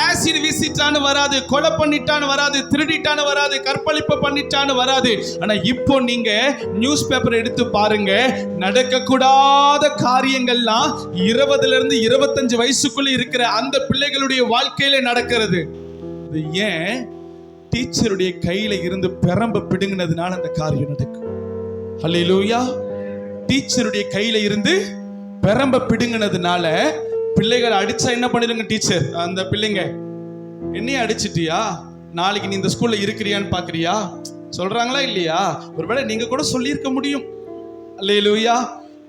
ஆசிட் வீசிட்டான்னு வராது, கொலை பண்ணிட்டான்னு வராது, திருடிட்டான்னு வராது, கற்பழிப்பு பண்ணிட்டான்னு வராது. ஆனா இப்போ நீங்க நியூஸ் பேப்பர் எடுத்து பாருங்க, நடக்கக்கூடாத காரியங்கள்லாம் 20 இருந்து 25 வயசுக்குள்ள இருக்கிற அந்த பிள்ளைகளுடைய வாழ்க்கையில நடக்கிறது. இது ஏன்? டீச்சருடைய கையில இருந்து பெரம்ப பிடுங்கினதுனால அந்த காரியம் நடக்கும். ஹல்லேலூயா. டீச்சருடைய கையில இருந்து பெரம்ப பிடுங்கினதுனால பிள்ளைகள் அடிச்சா என்ன பண்ணிடுங்க? டீச்சர், அந்த பிள்ளைங்க என்னைய அடிச்சிட்டியா, நாளைக்கு நீ இந்த ஸ்கூல்ல இருக்கிறியான்னு பாக்குறியா சொல்றாங்களா இல்லையா? ஒருவேளை நீங்க கூட சொல்லியிருக்க முடியும். அல்லேலூயா.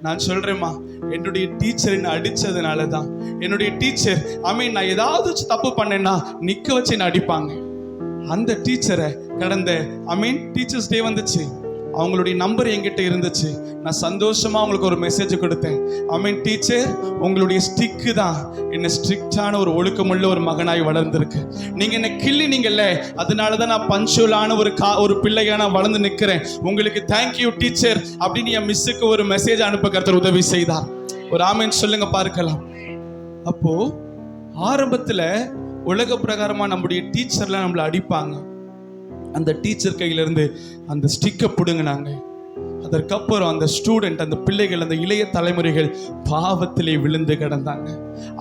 நான் சொல்றேம்மா, என்னுடைய டீச்சர் என்ன அடிச்சதுனால தான். என்னுடைய டீச்சர் நான் ஏதாவது தப்பு பண்ணேன்னா நிக்க வச்சு என்ன அடிப்பாங்க. அந்த டீச்சரை கடந்த டீச்சர்ஸ் டே வந்துச்சு, அவங்களுடைய நம்பர் என்கிட்ட இருந்துச்சு. நான் சந்தோஷமா அவங்களுக்கு ஒரு மெசேஜ் கொடுத்தேன். டீச்சர், உங்களுடைய ஸ்டிக்கு தான் என்ன ஸ்ட்ரிக்டான ஒரு ஒழுக்கமுள்ள ஒரு மகனாய் வளர்ந்துருக்கு. நீங்க என்ன கிள்ளினீங்கல்ல, அதனாலதான் நான் பஞ்சுவலான ஒரு பிள்ளையா நான் வளர்ந்து நிற்கிறேன். உங்களுக்கு தேங்க்யூ டீச்சர் அப்படின்னு என் மிஸ்ஸுக்கு ஒரு மெசேஜ் அனுப்ப கர்த்தர் உதவி செய்தார். ஒரு ஆமென் சொல்லுங்க பார்க்கலாம். அப்போ ஆரம்பத்துல உலக பிரகாரமா நம்முடைய டீச்சர்லாம் நம்மளை அடிப்பாங்க. அந்த டீச்சர் கையில இருந்து அந்த ஸ்டிக்கை பிடுங்கினாங்க. அதற்கப்புறம் அந்த ஸ்டூடெண்ட், அந்த பிள்ளைகள், அந்த இளைய தலைமுறைகள் பாவத்திலே விழுந்து கிடந்தாங்க.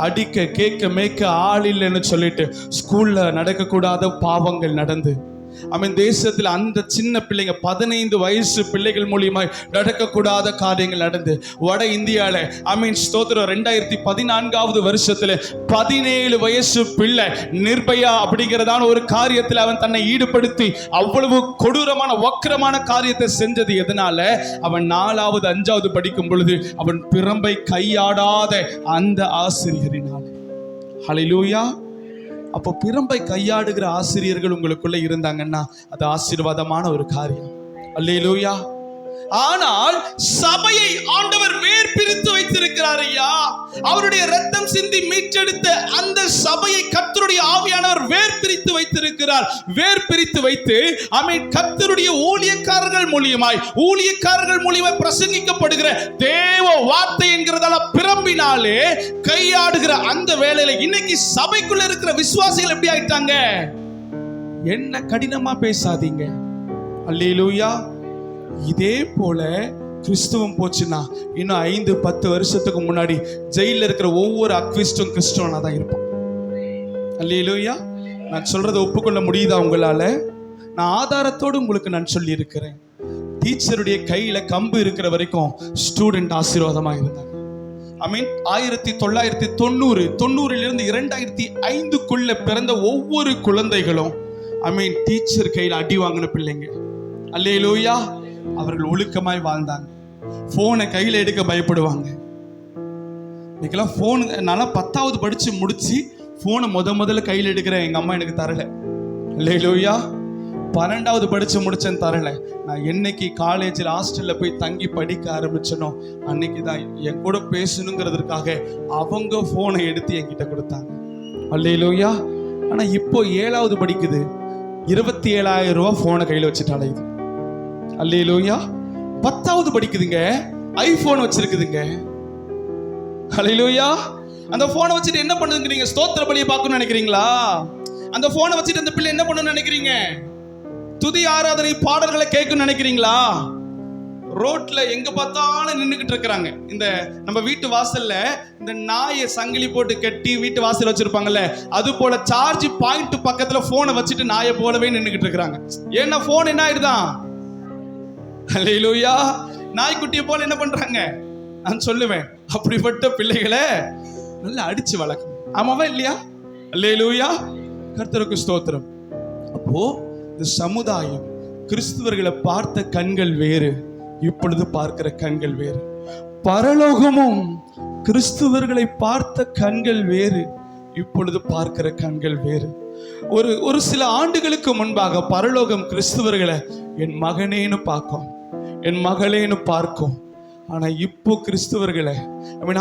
அடிக்க கேட்க மேய்க்க ஆள் இல்லைன்னு சொல்லிட்டு ஸ்கூல்ல நடக்கக்கூடாத பாவங்கள் நடந்து தேசத்தில் அந்த சின்ன பிள்ளைங்க 15 வயசு பிள்ளைகள் மூலியமாய் நடக்கக்கூடாத காரியங்கள் நடந்து வட இந்தியால ஸ்தோத்திரம் 2014 வருஷத்துல 17 வயசு பிள்ளை நிர்பயா அப்படிங்கிறதான ஒரு காரியத்தில் அவன் தன்னை ஈடுபடுத்தி அவ்வளவு கொடூரமான வக்கிரமான காரியத்தை செஞ்சது எதனால? அவன் 4வது 5வது படிக்கும் பொழுது அவன் பிரம்பை கையாடாத அந்த ஆசிரியரினால். ஹல்லேலூயா. அப்போ பிரம்பை கையாடுகிற ஆசிரியர்கள் உங்களுக்குள்ள இருந்தாங்கன்னா அது ஆசீர்வாதமான ஒரு காரியம். அல்லேலூயா. ஆனால் சபையை ஆண்டவர் வேர் பிரித்து வைத்திருக்கிறார் ஐயா. அவருடைய ரத்தம் சிந்தி மீட்டெடுத்த அந்த சபையை கர்த்தருடைய ஆவியானவர் வேர் பிரித்து வைத்திருக்கிறார். வேர் பிரித்து வைத்து கர்த்தருடைய ஊழியக்காரர்கள் மூலியமாய் பிரசங்கிக்கப்படுகிற தேவ வார்த்தை என்கிறதால பிரம்பினாலே கையாடுகிற அந்த வேளையில இன்னைக்கு சபைக்குள்ள இருக்கிற விசுவாசிகள் எப்படி ஆயிட்டாங்க? என்ன கடினமா பேசாதீங்க. அல்லேலூயா. இதே போல கிறிஸ்துவம் போச்சுன்னா இன்னும் 5-10 வருஷத்துக்கு முன்னாடி ஜெயில இருக்கிற ஒவ்வொரு அக்விஸ்டும் கிறிஸ்துவனா தான் இருப்பான். அல்லேலூயா. நான் சொல்றதை ஒப்புக்கொள்ள முடியுதா உங்களால? நான் ஆதாரத்தோடு உங்களுக்கு நான் சொல்லி இருக்கிறேன். டீச்சருடைய கையில கம்பு இருக்கிற வரைக்கும் ஸ்டூடெண்ட் ஆசீர்வாதமாக இருந்தாங்க. 1990 2005 பிறந்த ஒவ்வொரு குழந்தைகளும் டீச்சர் கையில் அடி வாங்கின பிள்ளைங்க. அல்லேலூயா. அவர்கள் ஒழுக்கமாய் வாழ்ந்தாங்க. போனை கையில எடுக்க பயப்படுவாங்க. இன்னைக்கெல்லாம் போன், நான் 10வது படிச்சு முடிச்சு போனை முதல்ல கையில் எடுக்கிறேன், எங்க அம்மா எனக்கு தரல. அல்லேலூயா. 12வது படிச்சு முடிச்சேன், தரல. நான் என்னைக்கு காலேஜில் ஹாஸ்டல்ல போய் தங்கி படிக்க ஆரம்பிச்சனோ அன்னைக்கு தான் என் கூட பேசணுங்கிறதுக்காக அவங்க போனை எடுத்து என்கிட்ட கொடுத்தாங்க. அல்லேலூயா. ஆனா இப்போ 7வது படிக்குது, 27,000 ரூபாய் போனை கையில வச்சுட்டு அலையுது. அல்லேலூயா. 10வது படிக்குதுங்க, ஐபோன் வச்சிருக்குதுங்க. அல்லேலூயா. அந்த போனை வச்சுட்டு என்ன பண்ணுதுங்கிறீங்க? ஸ்தோத்திர பலியை பார்க்கணும்னு நினைக்கிறீங்களா? அந்த போனை வச்சுட்டு அந்த பிள்ளை என்ன பண்ணணும்னு நினைக்கிறீங்க? துதி ஆராதனை பாடல்களை கேட்கணும்னு நினைக்கிறீங்களா? ரோட்ல எங்க பார்த்தாலும் நின்றுகிட்டு இருக்கிறாங்க. இந்த நம்ம வீட்டு வாசல்ல இந்த நாயை சங்கிலி போட்டு கட்டி வீட்டு வாசல் வச்சிருப்பாங்கல்ல, அது போல சார்ஜ் பாயிண்ட் பக்கத்துல போனை வச்சுட்டு நாயை போலவே நின்றுகிட்டு இருக்கிறாங்க. ஏன்னா போன் என்ன ஆயிடுதான்? அல்லேலூயா. நாய்க்குட்டியை போல என்ன பண்றாங்க? நான் சொல்லுவேன், அப்படிப்பட்ட பிள்ளைகளை நல்லா அடிச்சு வளர்க்கணும். ஆமாவா இல்லையா? அல்லேலூயா. கர்த்தருக்கு ஸ்தோத்திரம். அப்போ இந்த சமுதாயம் கிறிஸ்துவர்களை பார்த்த கண்கள் வேறு, இப்பொழுது பார்க்கிற கண்கள் வேறு. பரலோகமும் கிறிஸ்துவர்களை பார்த்த கண்கள் வேறு, இப்பொழுது பார்க்கிற கண்கள் வேறு. ஒரு சில ஆண்டுகளுக்கு முன்பாக பரலோகம் கிறிஸ்துவர்களை என் மகனேன்னு பார்க்கும், என் மகளேன்னு பார்க்கும். ஆனா இப்போ கிறிஸ்துவர்களை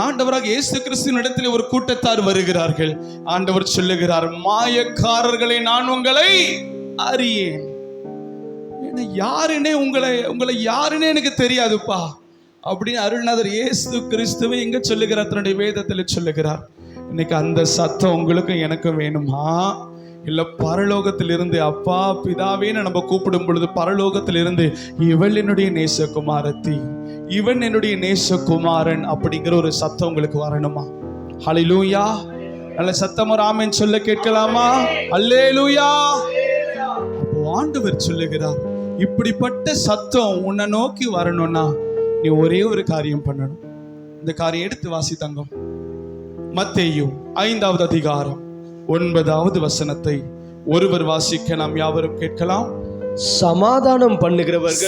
ஆண்டவராக இயேசு கிறிஸ்துவின் இடத்துல ஒரு கூட்டத்தார் வருகிறார்கள். ஆண்டவர் சொல்லுகிறார், மாயக்காரர்களை நான் உங்களை அறியேன். யாருன்னே உங்களை யாருன்னே எனக்கு தெரியாதுப்பா அப்படின்னு அருள்நாதர் இயேசு கிறிஸ்துவை எங்க சொல்லுகிறார்? தன்னுடைய வேதத்தில் சொல்லுகிறார். இன்னைக்கு அந்த சத்தம் உங்களுக்கும் எனக்கும் வேணுமா? இல்ல பரலோகத்திலிருந்து அப்பா பிதாவேன்னு நம்ம கூப்பிடும் பொழுது பரலோகத்திலிருந்து இவள் என்னுடைய நேசகுமாரத்தி, இவன் என்னுடைய நேசகுமாரன் அப்படிங்கிற ஒரு சத்தம் உங்களுக்கு வரணுமா? ஹல்லேலூயா. நல்ல சத்தம் ஒரு ஆமென் சொல்ல கேட்கலாமா? அல்லேலூயா. அப்போ ஆண்டவர் சொல்லுகிறார், இப்படிப்பட்ட சத்தம் உன்னை நோக்கி வரணும்னா நீ ஒரே ஒரு காரியம் பண்ணணும். இந்த காரியம் எடுத்து வாசி தங்கம். மத்தேயு 5வது அதிகாரம் 9வது வசனத்தை ஒருவர் வாசிக்க நாம் யாவரும் கேட்கலாம். சமாதானம் பண்ணுகிறவர்கள்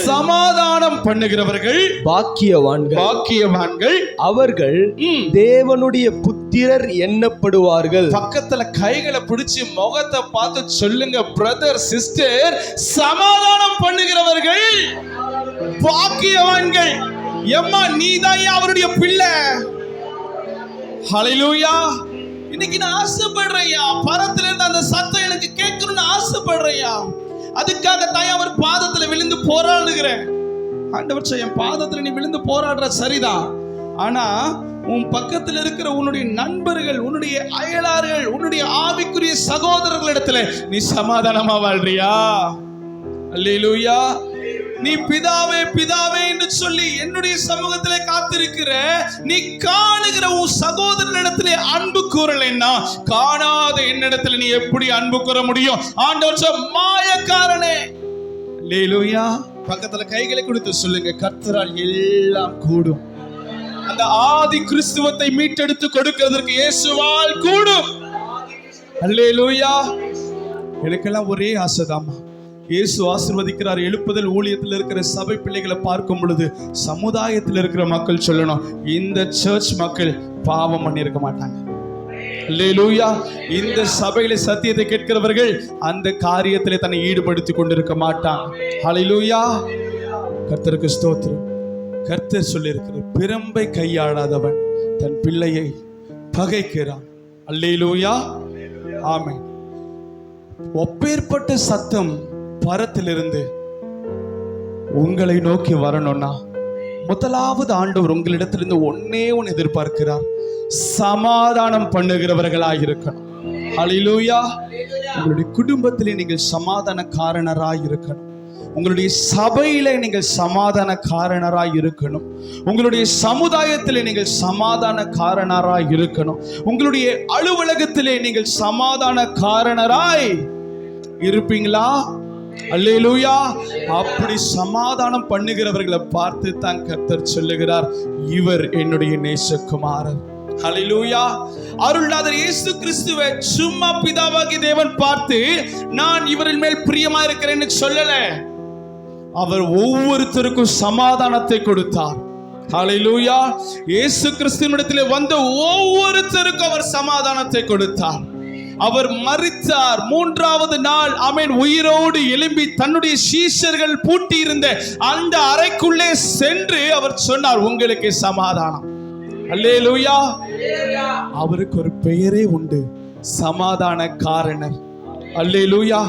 பாக்கியவான்கள், அவர்கள் தேவனுடைய புத்திரர் எண்ணப்படுவார்கள். பக்கத்துல கைகளை பிடிச்சு முகத்தை பார்த்து சொல்லுங்க, பிரதர் சிஸ்டர், சமாதானம் பண்ணுகிறவர்கள் பாக்கியவான்கள். எம்மா நீதான் அவருடைய பிள்ளை. ஹல்லேலூயா. இன்னைக்கு நான் ஆசைப்படுறேயா, பரத்துல இருந்து அந்த சத்தம் எனக்கு கேட்கணும்னு ஆசைப்படுறேயா. அதுக்காக தான் அவர் பாதத்துல விழுந்து போராடுகிறேன். ஆண்டவர் என் பாதத்துல நீ விழுந்து போராடுற சரிதான், ஆனா உன் பக்கத்துல இருக்கிற உன்னுடைய நண்பர்கள், உன்னுடைய அயலார்கள், உன்னுடைய ஆவிக்குரிய சகோதரர்களிடத்துல நீ சமாதானமா வாழ்றியா? அல்லேலூயா. நீ பிதாவே பிதாவே என்று சொல்லி என்னுடைய சமூகத்திலே காத்திருக்கிற நீ காணுகிற உன் சகோதரனிடத்திலே அன்பு கூறலைன்னா காணாத என்னிடத்துல நீ எப்படி அன்பு கூற முடியும்? ஆண்டவர் மாயக்காரனே. அல்லேலூயா. பக்கத்துல கைகளை கொடுத்து சொல்லுங்க, கர்த்தரால் எல்லாம் கூடும். அந்த ஆதி கிறிஸ்துவத்தை மீட்டெடுத்து கொடுக்கிறதற்கு இயேசுவால் கூடும். அல்லேலூயா. எனக்கெல்லாம் ஒரே ஆசைதாமா, இயேசு ஆசீர்வதிக்கிறார். எழுப்புதல் ஊழியத்தில் இருக்கிற சபை பிள்ளைகளை பார்க்கும் பொழுது சமுதாயத்தில் இருக்கிற மக்கள் சொல்லணும், இந்த சர்ச் மக்கள் பாவம் பண்ணியிருக்க மாட்டாங்க. அல்லேலூயா. இந்த சபையில சத்தியத்தை கேட்கிறவர்கள் அந்த காரியத்திலே தன்னை ஈடுபடுத்தி கொண்டிருக்க மாட்டாங்க. ஹல்லேலூயா. கர்த்தருக்கு ஸ்தோத்திரம். கர்த்தர் சொல்லியிருக்கிற, பிரம்பை கையாளாதவன் தன் பிள்ளையை பகைக்கிறான். அல்லேலூயா. ஆமென். ஒப்பேற்பட்ட சத்தம் பரத்திலிருந்து உங்களை நோக்கி வரணும்னா முதலாவது ஆண்டவர் உங்களிடத்திலிருந்து ஒன்னே ஒன்று எதிர்பார்க்கிறார், சமாதானம் பண்ணுகிறவர்களாய் இருக்கணும். ஹல்லேலூயா. உங்களுடைய குடும்பத்திலே நீங்கள் சமாதானக்காரனராய் இருக்கணும். உங்களுடைய சபையிலே நீங்கள் சமாதானக்காரனராய் இருக்கணும். உங்களுடைய சமுதாயத்திலே நீங்கள் சமாதானக்காரனராய் இருக்கணும். உங்களுடைய அலுவலகத்திலே நீங்கள் சமாதானக்காரனராய் இருப்பீங்களா? அல்லேலூயா. அப்படி சமாதானம் பண்ணுகிறவர்களை பார்த்து தான் கர்த்தர் சொல்லுகிறார், இவர் என்னுடைய நேசகுமாரர். ஹல்லேலூயா. அருள்நாதர் இயேசு கிறிஸ்துவை சும்மா பிதாவாகிய தேவன் பார்த்து நான் இவரின் மேல் பிரியமா இருக்கிறேன்னு சொல்லல. அவர் ஒவ்வொருத்தருக்கும் சமாதானத்தை கொடுத்தார். ஹல்லேலூயா. இயேசு கிறிஸ்துவினிடத்திலே வந்த ஒவ்வொருத்தருக்கும் அவர் சமாதானத்தை கொடுத்தார். அவர் மரித்தார், மூன்றாவது நாள் ஆமென் உயிரோடு எழும்பி தன்னுடைய சீஷர்கள் பூட்டி இருந்த அந்த அறைக்குள்ளே சென்று அவர் சொன்னார், உங்களுக்கு சமாதானம். அல்லேலூயா. அவருக்கு ஒரு பெயரே உண்டு, சமாதான காரணர். அல்லேலூயா.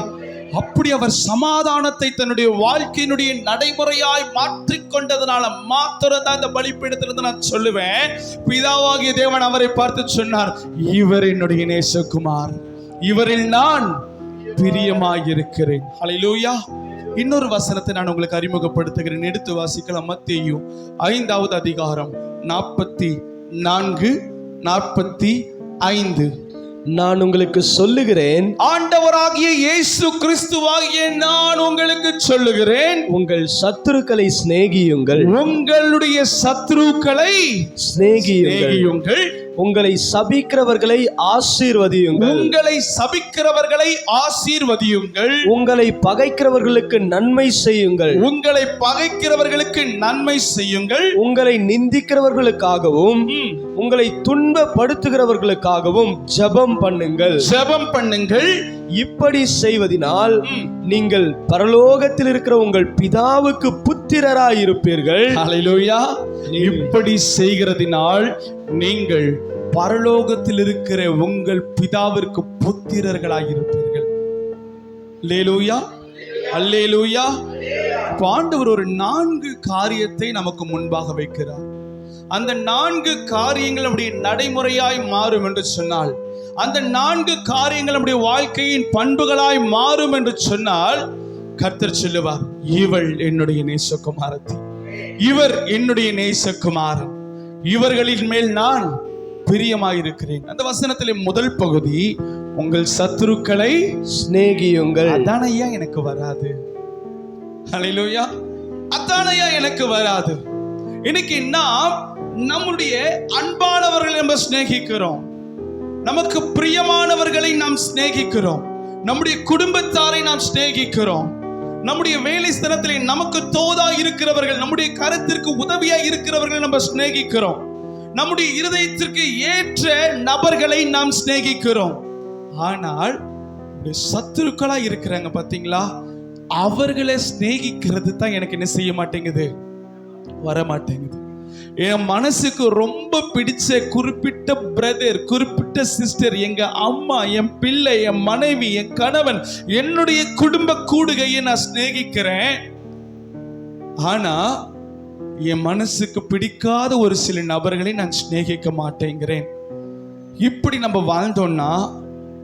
அப்படி அவர் சமாதானத்தை தன்னுடைய வாழ்க்கையினுடைய நடைமுறையாய் மாற்றிக்கொண்டதனால மாத்திரம் தான் இந்த பலிபீடத்திலிருந்து நான் சொல்லுவேன், பிதாவாகிய தேவன் அவரை பார்த்து சொன்னார், இவர் என்னுடைய நேசகுமார், இவரில் நான் பிரியமாயிருக்கிறேன். ஹல்லேலூயா. இன்னொரு வசனத்தை நான் உங்களுக்கு அறிமுகப்படுத்துகிறேன். எடுத்து வாசிக்கலாம். மத்தேயு 5வது அதிகாரம் 44, 45. நான் உங்களுக்கு சொல்லுகிறேன், ஆண்டவராகிய இயேசு கிறிஸ்துவாகிய நான் உங்களுக்கு சொல்லுகிறேன், உங்கள் சத்துருக்களை சிநேகியுங்கள், உங்களுடைய சத்துருக்களை சிநேகியுங்கள், உங்களை சபிக்கிறவர்களை ஆசீர்வதியுங்கள், உங்களை சபிக்கிறவர்களை ஆசீர்வதியுங்கள், உங்களை பகைக்கிறவர்களுக்கு நன்மை செய்யுங்கள், உங்களை பகைக்கிறவர்களுக்கு நன்மை செய்யுங்கள், உங்களை நிந்திக்கிறவர்களுக்காகவும் உங்களை துன்பப்படுத்துகிறவர்களுக்காகவும் ஜெபம் பண்ணுங்கள். இப்படி செய்வதினால் நீங்கள் பரலோகத்தில் இருக்கிற உங்கள் பிதாவுக்கு புத்திரராய் இருப்பீர்கள். ஹல்லேலூயா. இப்படி செய்கிறதினால் நீங்கள் பரலோகத்தில் இருக்கிற உங்கள் பிதாவிற்கு புத்திரர்களாய் இருப்பீர்கள். அல்லேலூயா. அல்லேலூயா. ஆண்டவர் ஒரு 4 காரியத்தை நமக்கு முன்பாக வைக்கிறார். அந்த 4 காரியங்கள் நம்முடைய நடைமுறையாய் மாறும் என்று சொன்னால், அந்த 4 காரியங்கள் நம்முடைய வாழ்க்கையின் பண்புகளாய் மாறும் என்று சொன்னால், கர்த்தர் சொல்லுவார், இவள் என்னுடைய நேசகுமாரத்தி, இவர் என்னுடைய நேசகுமாரன், இவர்களின் மேல் நான் பிரியமாயிருக்கிறேன். அந்த வசனத்திலே முதல் பகுதி, உங்கள் சத்துருக்களை சிநேகியுங்கள். அதானையா எனக்கு வராது. ஹல்லேலூயா. அதானையா எனக்கு வராது. இன்னைக்கு நாம் நம்முடைய அன்பானவர்களை நம்ம சிநேகிக்கிறோம், நமக்கு பிரியமானவர்களை நாம் சிநேகிக்கிறோம், நம்முடைய குடும்பத்தாரை நாம் சிநேகிக்கிறோம், நம்முடைய வேலை ஸ்தலத்திலே நமக்கு தோதா இருக்கிறவர்கள், நம்முடைய கருத்திற்கு உதவியா இருக்கிறவர்களை நம்ம சிநேகிக்கிறோம், நம்முடைய இருதயத்திற்கு ஏற்ற நபர்களை நாம் சிநேகிக்கிறோம். ஆனால் சத்துருக்களா இருக்கிறாங்க பாத்தீங்களா, அவர்களை சிநேகிக்கிறது தான் எனக்கு என்ன செய்ய மாட்டேங்குது, வர மாட்டேங்குது. என் மனசுக்கு ரொம்ப பிடிச்ச குறிப்பிட்ட பிரதர், குறிப்பிட்ட சிஸ்டர், எங்க அம்மா, என் பிள்ளை, என் மனைவி, என் கணவன், என்னுடைய குடும்ப கூடுகையை நான் சிநேகிக்கிறேன். ஆனா என் மனசுக்கு பிடிக்காத ஒரு சில நபர்களை நான் சிநேகிக்க மாட்டேங்கிறேன். இப்படி நம்ம வாழ்ந்தோம்னா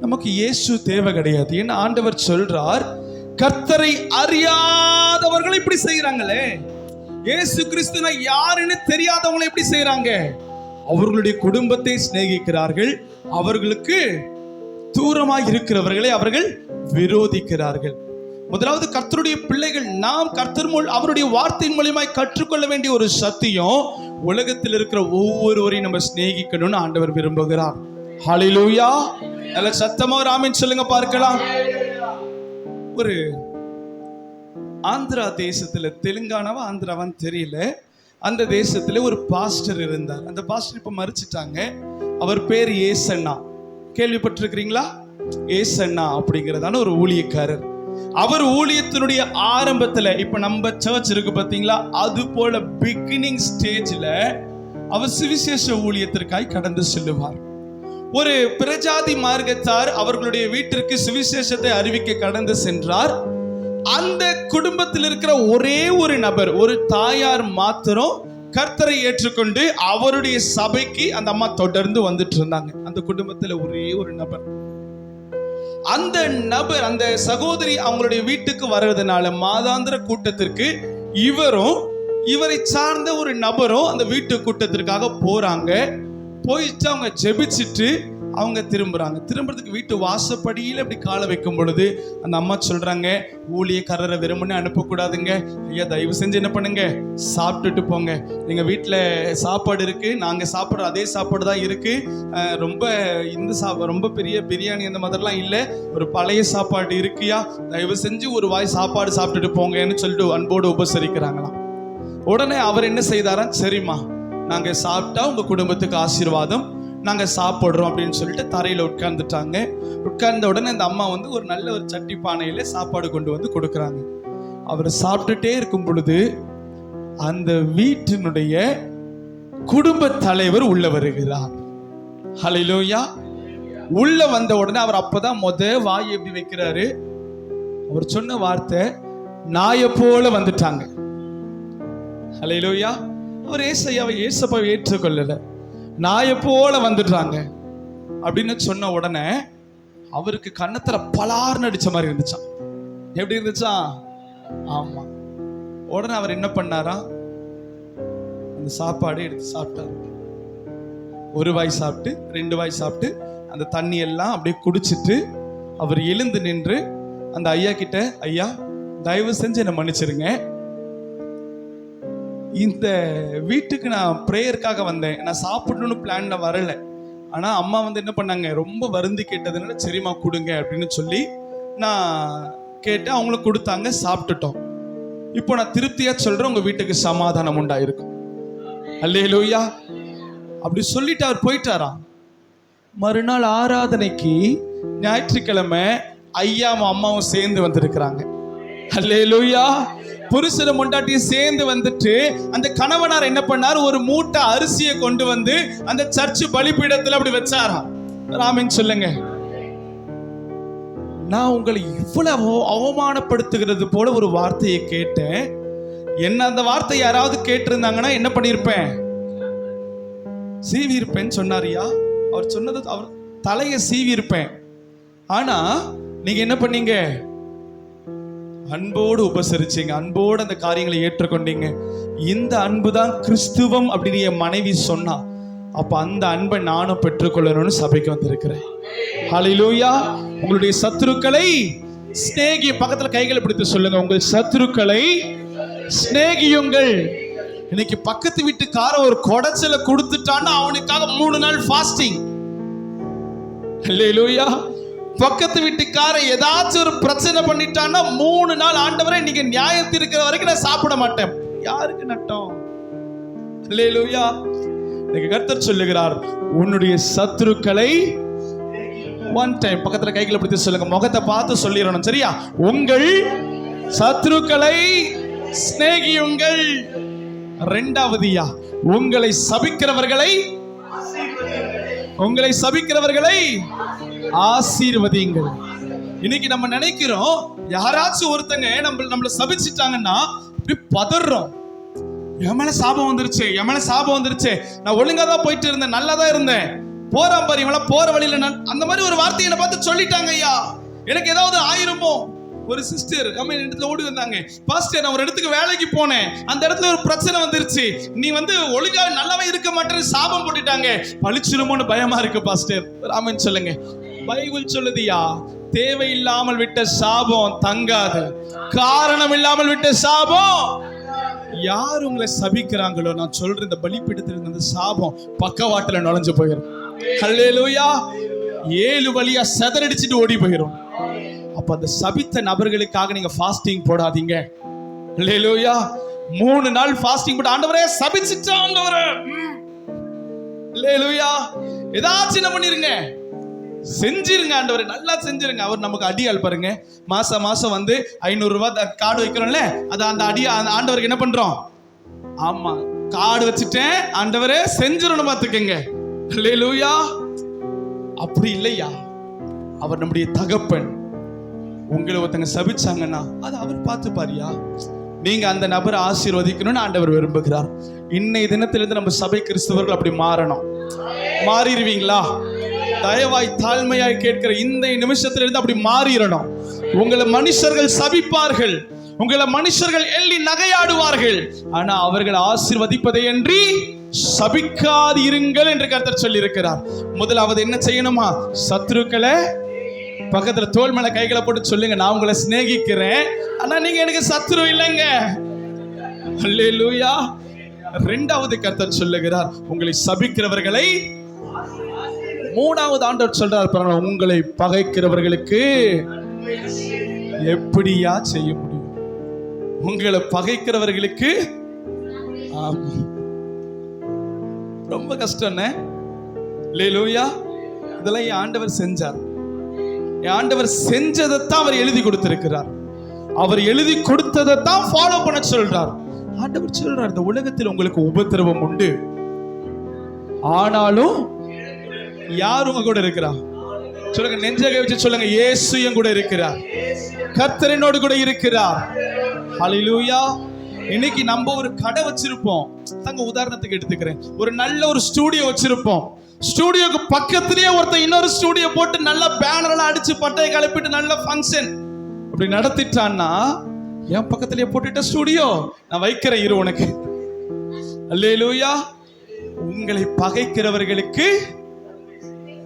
நமக்கு இயேசு தேவை கிடையாது. ஏன்னா ஆண்டவர் சொல்றார், கர்த்தரை அறியாதவர்கள் இப்படி செய்யறாங்களே, இயேசு கிறிஸ்துனா யாருன்னு தெரியாதவங்களை எப்படி செய்யறாங்க, அவர்களுடைய குடும்பத்தை சிநேகிக்கிறார்கள், அவர்களுக்கு தூரமாக இருக்கிறவர்களை அவர்கள் விரோதிக்கிறார்கள். முதலாவது கர்த்தருடைய பிள்ளைகள் நாம் கர்த்தர் அவருடைய வார்த்தையின் மூலமாய் கற்றுக்கொள்ள வேண்டிய ஒரு சத்தியம், உலகத்தில் இருக்கிற ஒவ்வொருவரையும் நம்ம சிநேகிக்கணும்னு ஆண்டவர் விரும்புகிறார். ஹல்லேலூயா. நல்ல சத்தமா ஆமென் சொல்லுங்க பார்க்கலாம். ஒரு ஆந்திரா தேசத்துல, தெலுங்கானாவா ஆந்திராவான்னு தெரியல, அந்த தேசத்துல ஒரு பாஸ்டர் இருந்தார். அந்த பாஸ்டர் இப்ப மரிச்சிட்டாங்க. அவர் பேர் ஏசண்ணா. கேள்விப்பட்டிருக்கிறீங்களா? ஏசண்ணா அப்படிங்கிறதான ஒரு ஊழியக்காரர். அவர் ஊழியத்தினுடைய ஆரம்பத்துல, இப்ப நம்ம சர்ச் இருக்கு பாத்தீங்களா, அது போல பிகினிங் ஸ்டேஜ்ல அவர் சுவிசேஷ ஊழியத்திற்காய் கடந்து செல்லுவார். ஒரு பிரஜாதி மார்க்கத்தார் அவர்களுடைய வீட்டிற்கு சுவிசேஷத்தை அறிவிக்க கடந்து சென்றார். அந்த குடும்பத்தில் இருக்கிற ஒரே ஒரு நபர், ஒரு தாயார் மாத்திரம் கர்த்தரை ஏற்றுக்கொண்டு அவருடைய சபைக்கு அந்த அம்மா தொடர்ந்து வந்துட்டு இருந்தாங்க. அந்த குடும்பத்துல ஒரே ஒரு நபர். அந்த நபர், அந்த சகோதரி அவங்களுடைய வீட்டுக்கு வர்றதுனால மாதாந்திர கூட்டத்திற்கு இவரும் இவரை சார்ந்த ஒரு நபரும் அந்த வீட்டு கூட்டத்திற்காக போறாங்க. போயிட்டு அவங்க ஜெபிச்சுட்டு அவங்க திரும்புறதுக்கு வீட்டு வாசப்படியில் அப்படி காலை வைக்கும் பொழுது அந்த அம்மா சொல்றாங்க, ஊழியக்காரரை வெறுமனே அனுப்பக்கூடாதுங்க ஐயா, தயவு செஞ்சு என்ன பண்ணுங்க, சாப்பிட்டுட்டு போங்க. எங்க வீட்டில் சாப்பாடு இருக்கு, நாங்க சாப்பிட்ற அதே சாப்பாடு தான் இருக்கு, ரொம்ப பெரிய பிரியாணி அந்த மாதிரிலாம் இல்லை, ஒரு பழைய சாப்பாடு இருக்குயா, தயவு செஞ்சு ஒரு வாய் சாப்பாடு சாப்பிட்டுட்டு போங்கன்னு சொல்லிட்டு அன்போடு உபசரிக்கிறாங்களாம். உடனே அவர் என்ன செய்தாரா, சரிம்மா நாங்க சாப்பிட்டா உங்க குடும்பத்துக்கு ஆசீர்வாதம், நாங்க சாப்பிடுறோம் அப்படின்னு சொல்லிட்டு தரையில உட்கார்ந்துட்டாங்க. உட்கார்ந்த உடனே அந்த அம்மா வந்து ஒரு நல்ல ஒரு சட்டி பானையில சாப்பாடு கொண்டு வந்து கொடுக்குறாங்க. அவர் சாப்பிட்டுட்டே இருக்கும் பொழுது அந்த வீட்டினுடைய குடும்ப தலைவர் உள்ள வருகிறார். ஹல்லேலூயா. உள்ள வந்த உடனே அவர் அப்பதான் வாய் எப்படி வைக்கிறாரு, அவர் சொன்ன வார்த்தை, நாயை போல வந்துட்டாங்க. ஹல்லேலூயா. அவர் ஏசப்பாவை ஏற்றுக்கொள்ளல, நாயை போல வந்துட்டாங்க அப்படின்னு சொன்ன உடனே அவருக்கு கன்னத்துல பலார்னு அடிச்ச மாதிரி இருந்துச்சான். எப்படி இருந்துச்சா? ஆமா. உடனே அவர் என்ன பண்ணாரா, அந்த சாப்பாடு எடுத்து சாப்பிட்டாரு. ஒரு வாய் சாப்பிட்டு, 2 வாய் சாப்பிட்டு, அந்த தண்ணி எல்லாம் அப்படியே குடிச்சிட்டு அவர் எழுந்து நின்று அந்த ஐயா கிட்ட, ஐயா தயவு செஞ்சு என்னை மன்னிச்சிருங்க, இந்த வீட்டுக்கு நான் ப்ரேயருக்காக வந்தேன், நான் சாப்பிடணும்னு பிளான்ல வரல, ஆனா அம்மா வந்து என்ன பண்ணாங்க, ரொம்ப வருந்தி கேட்டதுனால சரிம்மா கொடுங்க அப்படின்னு சொல்லி நான் கேட்டேன், அவங்களுக்கு கொடுத்தாங்க, சாப்பிட்டுட்டோம். இப்போ நான் திருப்தியா சொல்றேன், உங்க வீட்டுக்கு சமாதானம் உண்டாயிருக்கும். அல்லேலூயா. அப்படி சொல்லிட்டு அவர் போயிட்டாராம். மறுநாள் ஆராதனைக்கு ஞாயிற்றுக்கிழமை ஐயாவும் அம்மாவும் சேர்ந்து வந்திருக்கிறாங்க. அல்லேலூயா. புருஷனும் பொண்டாட்டியும் சேர்ந்து வந்துட்டு அந்த கணவனார் என்ன பண்ணார், ஒரு மூட்டை அரிசியை கொண்டு வந்து அந்த சர்ச்சு பலிபீடத்துல அப்படி வச்சாராம். ராமன் சொல்லுங்க. நான் உங்களை இவ்வளவு அவமானப்படுத்துகிறது போல ஒரு வார்த்தையை கேட்டேன். என்ன அந்த வார்த்தை யாராவது கேட்டிருந்தாங்கன்னா என்ன பண்ணிருப்பேன், சீவி இருப்பேன்னு சொன்னாரியா. அவர் சொன்னது, அவர் தலையை சீவி இருப்பேன். ஆனா நீங்க என்ன பண்ணீங்க, அன்போடு உபசரிச்சீங்க, அன்போடு அந்த காரியங்களை ஏற்றுக்கொண்டீங்க. இந்த அன்பு தான் கிறிஸ்துவம் அப்படின்னு என் மனைவி சொன்னா, அப்ப அந்த அன்பை நானும் பெற்றுக்கொள்ளணும்னு சபைக்கு வந்திருக்கிறேன். ஹல்லேலூயா. உங்களுடைய சத்துருக்களை சிநேகி, பக்கத்துல கைகளை பிடித்து சொல்லுங்க, உங்கள் சத்துருக்களை சிநேகியுங்கள். இன்னைக்கு பக்கத்து வீட்டுக்கார ஒரு கொடைச்சலை கொடுத்துட்டான்னா அவனுக்காக 3 நாள் ஃபாஸ்டிங். ஹல்லேலூயா. பக்கத்து வீட்டுக்கார ஏதாச்சும் ஒரு பிரச்சனை பண்ணிட்டான்னா 3 நாள், ஆண்டவரே நீங்க நியாயம் தீர்க்கிற வரைக்கும் நான் சாப்பிட மாட்டேன். யாருக்கு நட்டம்? ஹல்லேலூயா. இன்னைக்கு கர்த்தர் சொல்லுகிறார், உன்னுடைய சத்துருக்களை ஒன் டைம் பக்கத்துல கைகளை பிடித்து சொல்லுங்க, முகத்தை பார்த்து சொல்லிடணும், சரியா? உங்கள் சத்துருக்களை சிநேகியுங்கள். 2வதுயா, உங்களை சபிக்கிறவர்களை ஆசீர்வதியுங்கள். இன்னைக்கு நம்ம நினைக்கிறோம், யாராச்சும் ஒருத்தங்க நம்மள சபிச்சிட்டாங்கன்னா இப்படி பதறோம், என் மேல சாபம் வந்துருச்சு, நான் ஒழுங்கா தான் போயிட்டு இருந்தேன், நல்லா தான் இருந்தேன், போறான் பாரு இவள, போற வழியில அந்த மாதிரி ஒரு வார்த்தையை என்ன பார்த்து சொல்லிட்டாங்க ஐயா, எனக்கு ஏதாவது ஆயிருமோ. ஒரு சிஸ்டர் இடத்துல ஓடி வந்தாங்க, பாஸ்டர் நான் ஒரு இடத்துக்கு வேலைக்கு போனேன், அந்த இடத்துல ஒரு பிரச்சனை வந்துருச்சு, நீ வந்து ஒழுங்கா நல்லாவே இருக்க மாட்டேன்னு சாபம் போட்டுட்டாங்க, பழிச்சிருமோன்னு பயமா இருக்கு பாஸ்டர். ஆமென் சொல்லுங்க. பைபிள் சொல்லுதியா, தேவையில்லாமல் விட்ட சாபம் தங்காது, காரணம் இல்லாமல் விட்ட சாபம். யார் உங்களை சபிக்கிறாங்களோ, நான் சொல்ற இந்த பலிபீடத்தில் இருந்த சாபம் பக்கவாட்டுல நுழைஞ்சு போயிடும். ஹல்லேலூயா. 7 வழியா செதறடிச்சிட்டு ஓடி போயிடும். அப்ப அந்த சபித்த நபர்களுக்காக நீங்க ஃபாஸ்டிங் போடாதீங்க. ஹல்லேலூயா. 3 நாள் ஃபாஸ்டிங் போட்டு, ஆண்டவரே சபிச்சிட்டா ஆண்டவரே, ஹல்லேலூயா, ஏதாச்சும் என்ன பண்ணிருங்க, செஞ்சிருங்க ஆண்டவரே, நல்லா செஞ்சிருங்க. அவர் நமக்கு அடியாள் பாருங்க, மாசம் வந்து 500 ரூபாய் கார்டு வைக்கிறோம்ல, அது அந்த ஆண்டவருக்கு என்ன பண்றோம், ஆமா கார்டு வச்சுட்டேன் ஆண்டவரே செஞ்சிடணும் பார்த்துக்கங்க. ஹல்லேலூயா. அப்படி இல்லையா, அவர் நம்முடைய தகப்பன். உங்களை ஒருத்தங்க சபிச்சாங்கன்னா அது அவர் பார்த்து பாரியா, நீங்க அந்த நபரை ஆசீர்வதிக்கணும்னு ஆண்டவர் விரும்புகிறார். இன்னைய தினத்திலிருந்து நம்ம சபை கிறிஸ்தவர்கள் அப்படி மாறணும். மாறிடுவீங்களா? தயவாய் தாழ்மையாய் கேட்கிற இந்த நிமிஷத்திலிருந்து அப்படி மாறிடணும். உங்களை மனுஷர்கள் சபிப்பார்கள், உங்களை மனுஷர்கள் எள்ளி நகையாடுவார்கள், ஆனா அவர்கள் ஆசீர்வதிப்பதை அன்றி சபிக்காது இருங்கள் என்று கர்த்தர் சொல்லி இருக்கிறார். முதலாவது என்ன செய்யணுமா? சத்துருக்களை பக்கத்துல தோள் மேல கைகளை போட்டு சொல்லுங்க, நான் உங்களை சிநேகிக்கிறேன், ஆனா நீங்க எனக்கு சத்துரு இல்லைங்க. அல்லேலூயா. இரண்டாவது கர்த்தர் சொல்லுகிறார், உங்களை சபிக்கிறவர்களை. மூணாவது ஆண்டவர் சொல்றார், உங்களை பகைக்கிறவர்களுக்கு எப்படியா செய்ய முடியும்? உங்களை பகைக்கிறவர்களுக்கு ரொம்ப கஷ்டம். அல்லேலூயா. இதெல்லாம் என் ஆண்டவர் செஞ்சார். என் ஆண்டவர் செஞ்சதைத்தான் அவர் எழுதி கொடுத்திருக்கிறார். அவர் எழுதி கொடுத்ததைத்தான் ஃபாலோ பண்ண சொல்றார். ஆண்டவர் சொல்றார், இந்த உலகத்தில் உங்களுக்கு உபத்திரவம் உண்டு, ஆனாலும் யார் உங்க கூட இருக்கிறா? சொல்லுங்க, நெஞ்சக வச்சு சொல்லுங்க, இயேசு என் கூட இருக்கிறார், கர்த்தரினோடு கூட இருக்கிறார். ஹல்லேலூயா. இன்னைக்கு நம்ம ஒரு கடை வச்சிருப்போம், தங்க உதாரணத்துக்கு எடுத்துக்கிறேன், ஒரு நல்ல ஒரு ஸ்டூடியோ வச்சிருப்போம். ஸ்டூடியோக்கு பக்கத்திலேயே ஒருத்தர் இன்னொரு ஸ்டூடியோ போட்டு நல்ல பேனர்லாம் அடிச்சு பட்டையை கிளப்பிட்டு நல்ல ஃபங்க்ஷன் அப்படி நடத்திட்டான்னா, என் பக்கத்திலேயே போட்டுட்ட ஸ்டூடியோ நான் வைக்கிறேன் இரு உனக்கு. அல்லேலூயா. உங்களை பகைக்கிறவர்களுக்கு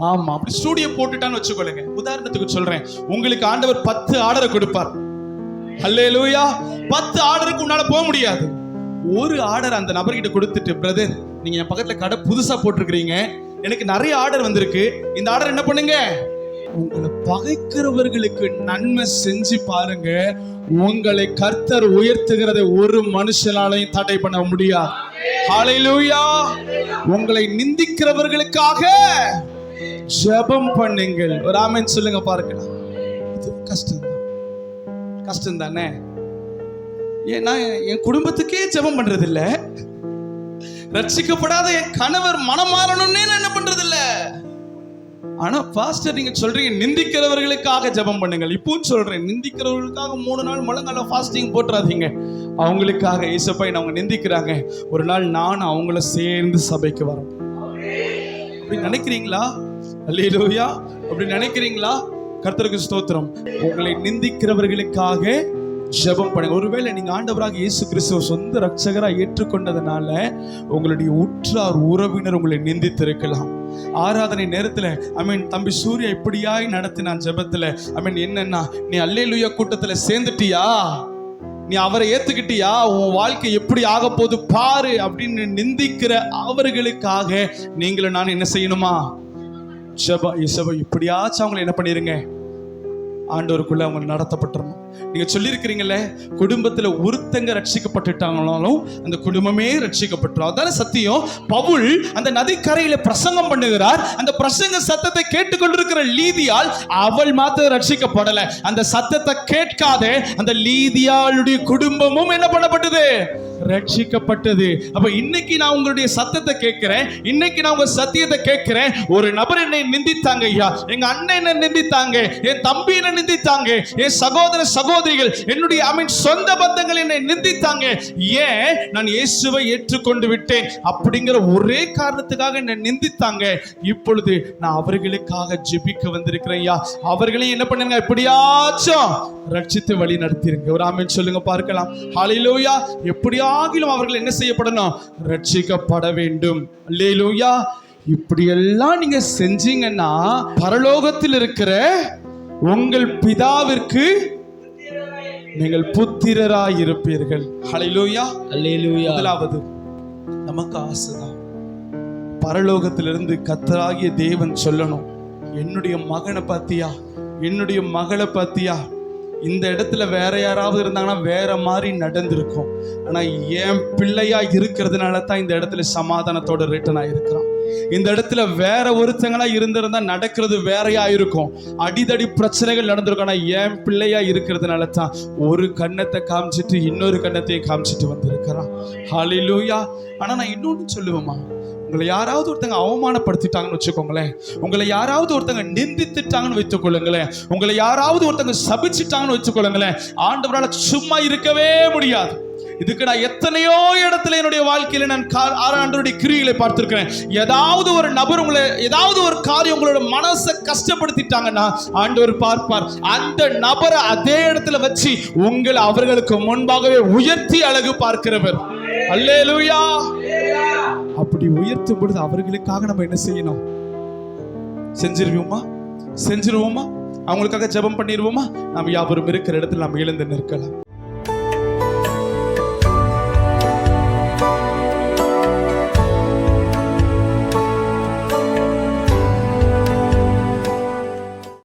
ஆமா அப்படி ஸ்டூடியோ போட்டுட்டான்னு வச்சுக்கொள்ளுங்க. உதாரணத்துக்கு சொல்றேன், உங்களுக்கு ஆண்டவர் 10 ஆர்டரை கொடுப்பார். அல்லேலூயா. 10 ஆர்டருக்கு உன்னால போக முடியாது. ஒரு ஆர்டர் அந்த நபர்கிட்ட கொடுத்துட்டு, பிரதர் நீங்க என் பக்கத்துல கடை புதுசா போட்டிருக்கிறீங்க, எனக்கு நிறைய ஆர்டர் வந்திருக்கு, இந்த ஆர்டர் என்ன பண்ணுங்க? உங்களை பகைக்கிறவர்களுக்கு நன்மை செஞ்சு பாருங்க, உங்களை கர்த்தர் உயர்த்துகிறதை ஒரு மனுஷனாலையும் தடை பண்ண முடியாது. ஹல்லேலூயா. உங்களை நிந்திக்கிறவர்களுக்காக ஜெபம் பண்ணுங்கள். ஒரு ஆமென் சொல்லுங்க பார்க்கலாம். இது கஷ்டம் தானே? ஏன்னா என் குடும்பத்துக்கே ஜெபம் பண்றது இல்ல, ரட்சிக்கப்படாத என் கணவர் மனம் மாறணும்னே நான் என்ன பண்றது இல்ல. ஆனா பாஸ்டர் நீங்க சொல்றீங்க நிந்திக்கிறவர்களுக்காக ஜெபம் பண்ணுங்கள். இப்பவும் சொல்றேன், நிந்திக்கிறவர்களுக்காக 3 நாள் முழங்கால ஃபாஸ்டிங் போட்டுறாதீங்க. அவங்களுக்காக ஏசப்பா அவங்க நிந்திக்கிறாங்க, ஒரு நாள் நான் அவங்கள சேர்ந்து சபைக்கு வரோம் அப்படி நினைக்கிறீங்களா? அல்லேலூயா. அப்படி நினைக்கிறீங்களா? கர்த்தருக்கு ஸ்தோத்திரம். உங்களை நிந்திக்கிறவர்களுக்காக ஜெபம் பண்ணுங்க. ஒருவேளை நீங்க ஆண்டவராக இயேசு கிறிஸ்துவை சொந்த ரட்சகராக ஏற்றுக்கொண்டதுனால உங்களுடைய உற்றார் உறவினர் உங்களை நிந்தித்திருக்கலாம். ஆராதனை நேரத்துல தம்பி சூர்யா இப்படியாய் நடத்தினான் ஜெபத்துல, என்னன்னா நீ அல்லேலூயா கூட்டத்துல சேர்ந்துட்டியா, நீ அவரை ஏத்துக்கிட்டியா, உன் வாழ்க்கை எப்படி ஆக போகுது பாரு அப்படின்னு நிந்திக்கிற அவர்களுக்காக நீங்களும் நான் என்ன செய்யணுமா? ஜெபம் இப்படியாச்சும் அவங்களை என்ன பண்ணிருங்க, ஆண்டவருக்குள்ள அவங்க நடத்தப்பட்டுறணும். நீங்க சொல்லியிருக்கிறீங்கல்ல, குடும்பத்துல ஒருத்தங்க ரட்சிக்கப்பட்டுட்டாங்கனாலும் அந்த குடும்பமே ரட்சிக்கப்பட்டுரும். அதான சத்தியம். பவுல் அந்த நதிக்கரையில பிரசங்கம் பண்ணுகிறார். அந்த பிரசங்க சத்தத்தை கேட்டுக்கொண்டிருக்கிற லீதியால், அவள் மாத்திரம் ரட்சிக்கப்படல, அந்த சத்தத்தை கேட்காத அந்த லீதியாளுடைய குடும்பமும் என்ன பண்ணப்பட்டது? ரட்சிக்கப்பட்டது. அப்ப இன்னைக்கு நான் உங்களுடைய சத்தத்தை கேட்கிறேன், இன்னைக்கு நான் உங்க சத்தியத்தை கேட்கிறேன். ஒரு நபர் என்னை நிந்தித்தாங்க ஐயா, எங்க அண்ணன் என்ன நிந்தித்தாங்க, என் தம்பி என்ன நிந்தித்தாங்க, என் சகோதர சகோதரிகள், என்னுடைய சொந்த பந்தங்கள் என்னை நிந்தித்தாங்க. ஏன்? நான் இயேசுவை ஏற்றுக்கொண்டு விட்டேன் அப்படிங்கிற ஒரே காரணத்துக்காக என்னை நிந்தித்தாங்க. இப்பொழுது நான் அவர்களுக்காக ஜெபிக்க வந்திருக்கிறேன் ஐயா, அவர்களையும் என்ன பண்ணுங்க, எப்படியாச்சும் ரட்சித்து வழி நடத்திருங்க. ஒரு ஆமென் சொல்லுங்க பார்க்கலாம். ஹல்லேலூயா. எப்படியாகிலும் அவர்கள் என்ன செய்யப்படணும்? ரட்சிக்கப்பட வேண்டும். அல்லேலூயா. இப்படியெல்லாம் நீங்க செஞ்சீங்கன்னா பரலோகத்தில் இருக்கிற உங்கள் பிதாவிற்கு நீங்கள் புத்திரராய் இருப்பீர்கள். ஹல்லேலூயா. அல்லேலூயா. முதலாவது நமக்கு ஆசைதான், பரலோகத்திலிருந்து கர்த்தராகிய தேவன் சொல்லணும், என்னுடைய மகனை பாத்தியா, என்னுடைய மகளை பாத்தியா, இந்த இடத்துல வேற யாராவது இருந்தாங்கன்னா வேற மாதிரி நடந்திருக்கும். ஆனா என் பிள்ளையா இருக்கிறதுனால தான் இந்த இடத்துல சமாதானத்தோட ரிட்டர்ன் ஆயிருக்கிறான். இந்த இடத்துல வேற ஒருத்தங்களா இருந்திருந்தா நடக்கிறது வேறையா இருக்கும், அடிதடி பிரச்சனைகள் நடந்திருக்கும். ஆனா என் பிள்ளையா இருக்கிறதுனால தான் ஒரு கண்ணத்தை காமிச்சிட்டு இன்னொரு கண்ணத்தையும் காமிச்சிட்டு வந்திருக்கிறான். ஹல்லேலூயா. ஆனா நான் இன்னொன்னு சொல்லுவேமா, உங்களை யாராவது ஒருத்தங்க அவமானப்படுத்திட்டாங்கன்னு வச்சுக்கோங்களேன், உங்களை யாராவது ஒருத்தங்க நிந்தித்துட்டாங்கன்னு வைத்துக் கொள்ளுங்களேன், உங்களை யாராவது ஒருத்தங்க சபிச்சுட்டாங்கன்னு வச்சுக்கொள்ளுங்களேன், ஆண்டவரால சும்மா இருக்கவே முடியாது. இதுக்கு நான் எத்தனையோ இடத்துல என்னுடைய வாழ்க்கையில நான் ஆண்டவருடைய கிரியைகளை பார்த்திருக்கிறேன். ஏதாவது ஒரு நபர் உங்களை ஏதாவது ஒரு காரியம் உங்களோட மனசை கஷ்டப்படுத்திட்டாங்கன்னா ஆண்டவர் பார்ப்பார், அந்த நபரை அதே இடத்துல வச்சு உங்களை அவர்களுக்கு முன்பாகவே உயர்த்தி அழகு பார்க்கிறவர். அல்லேலூயா. அப்படி உயர்த்தும் பொழுது அவர்களுக்காக நம்ம என்ன செய்யணும்? செஞ்சிருவோமா? அவங்களுக்காக ஜெபம் பண்ணிடுவோமா? நாம் யாவரும் இருக்கிற இடத்துல நாம் எழுந்து நிற்கலாம்.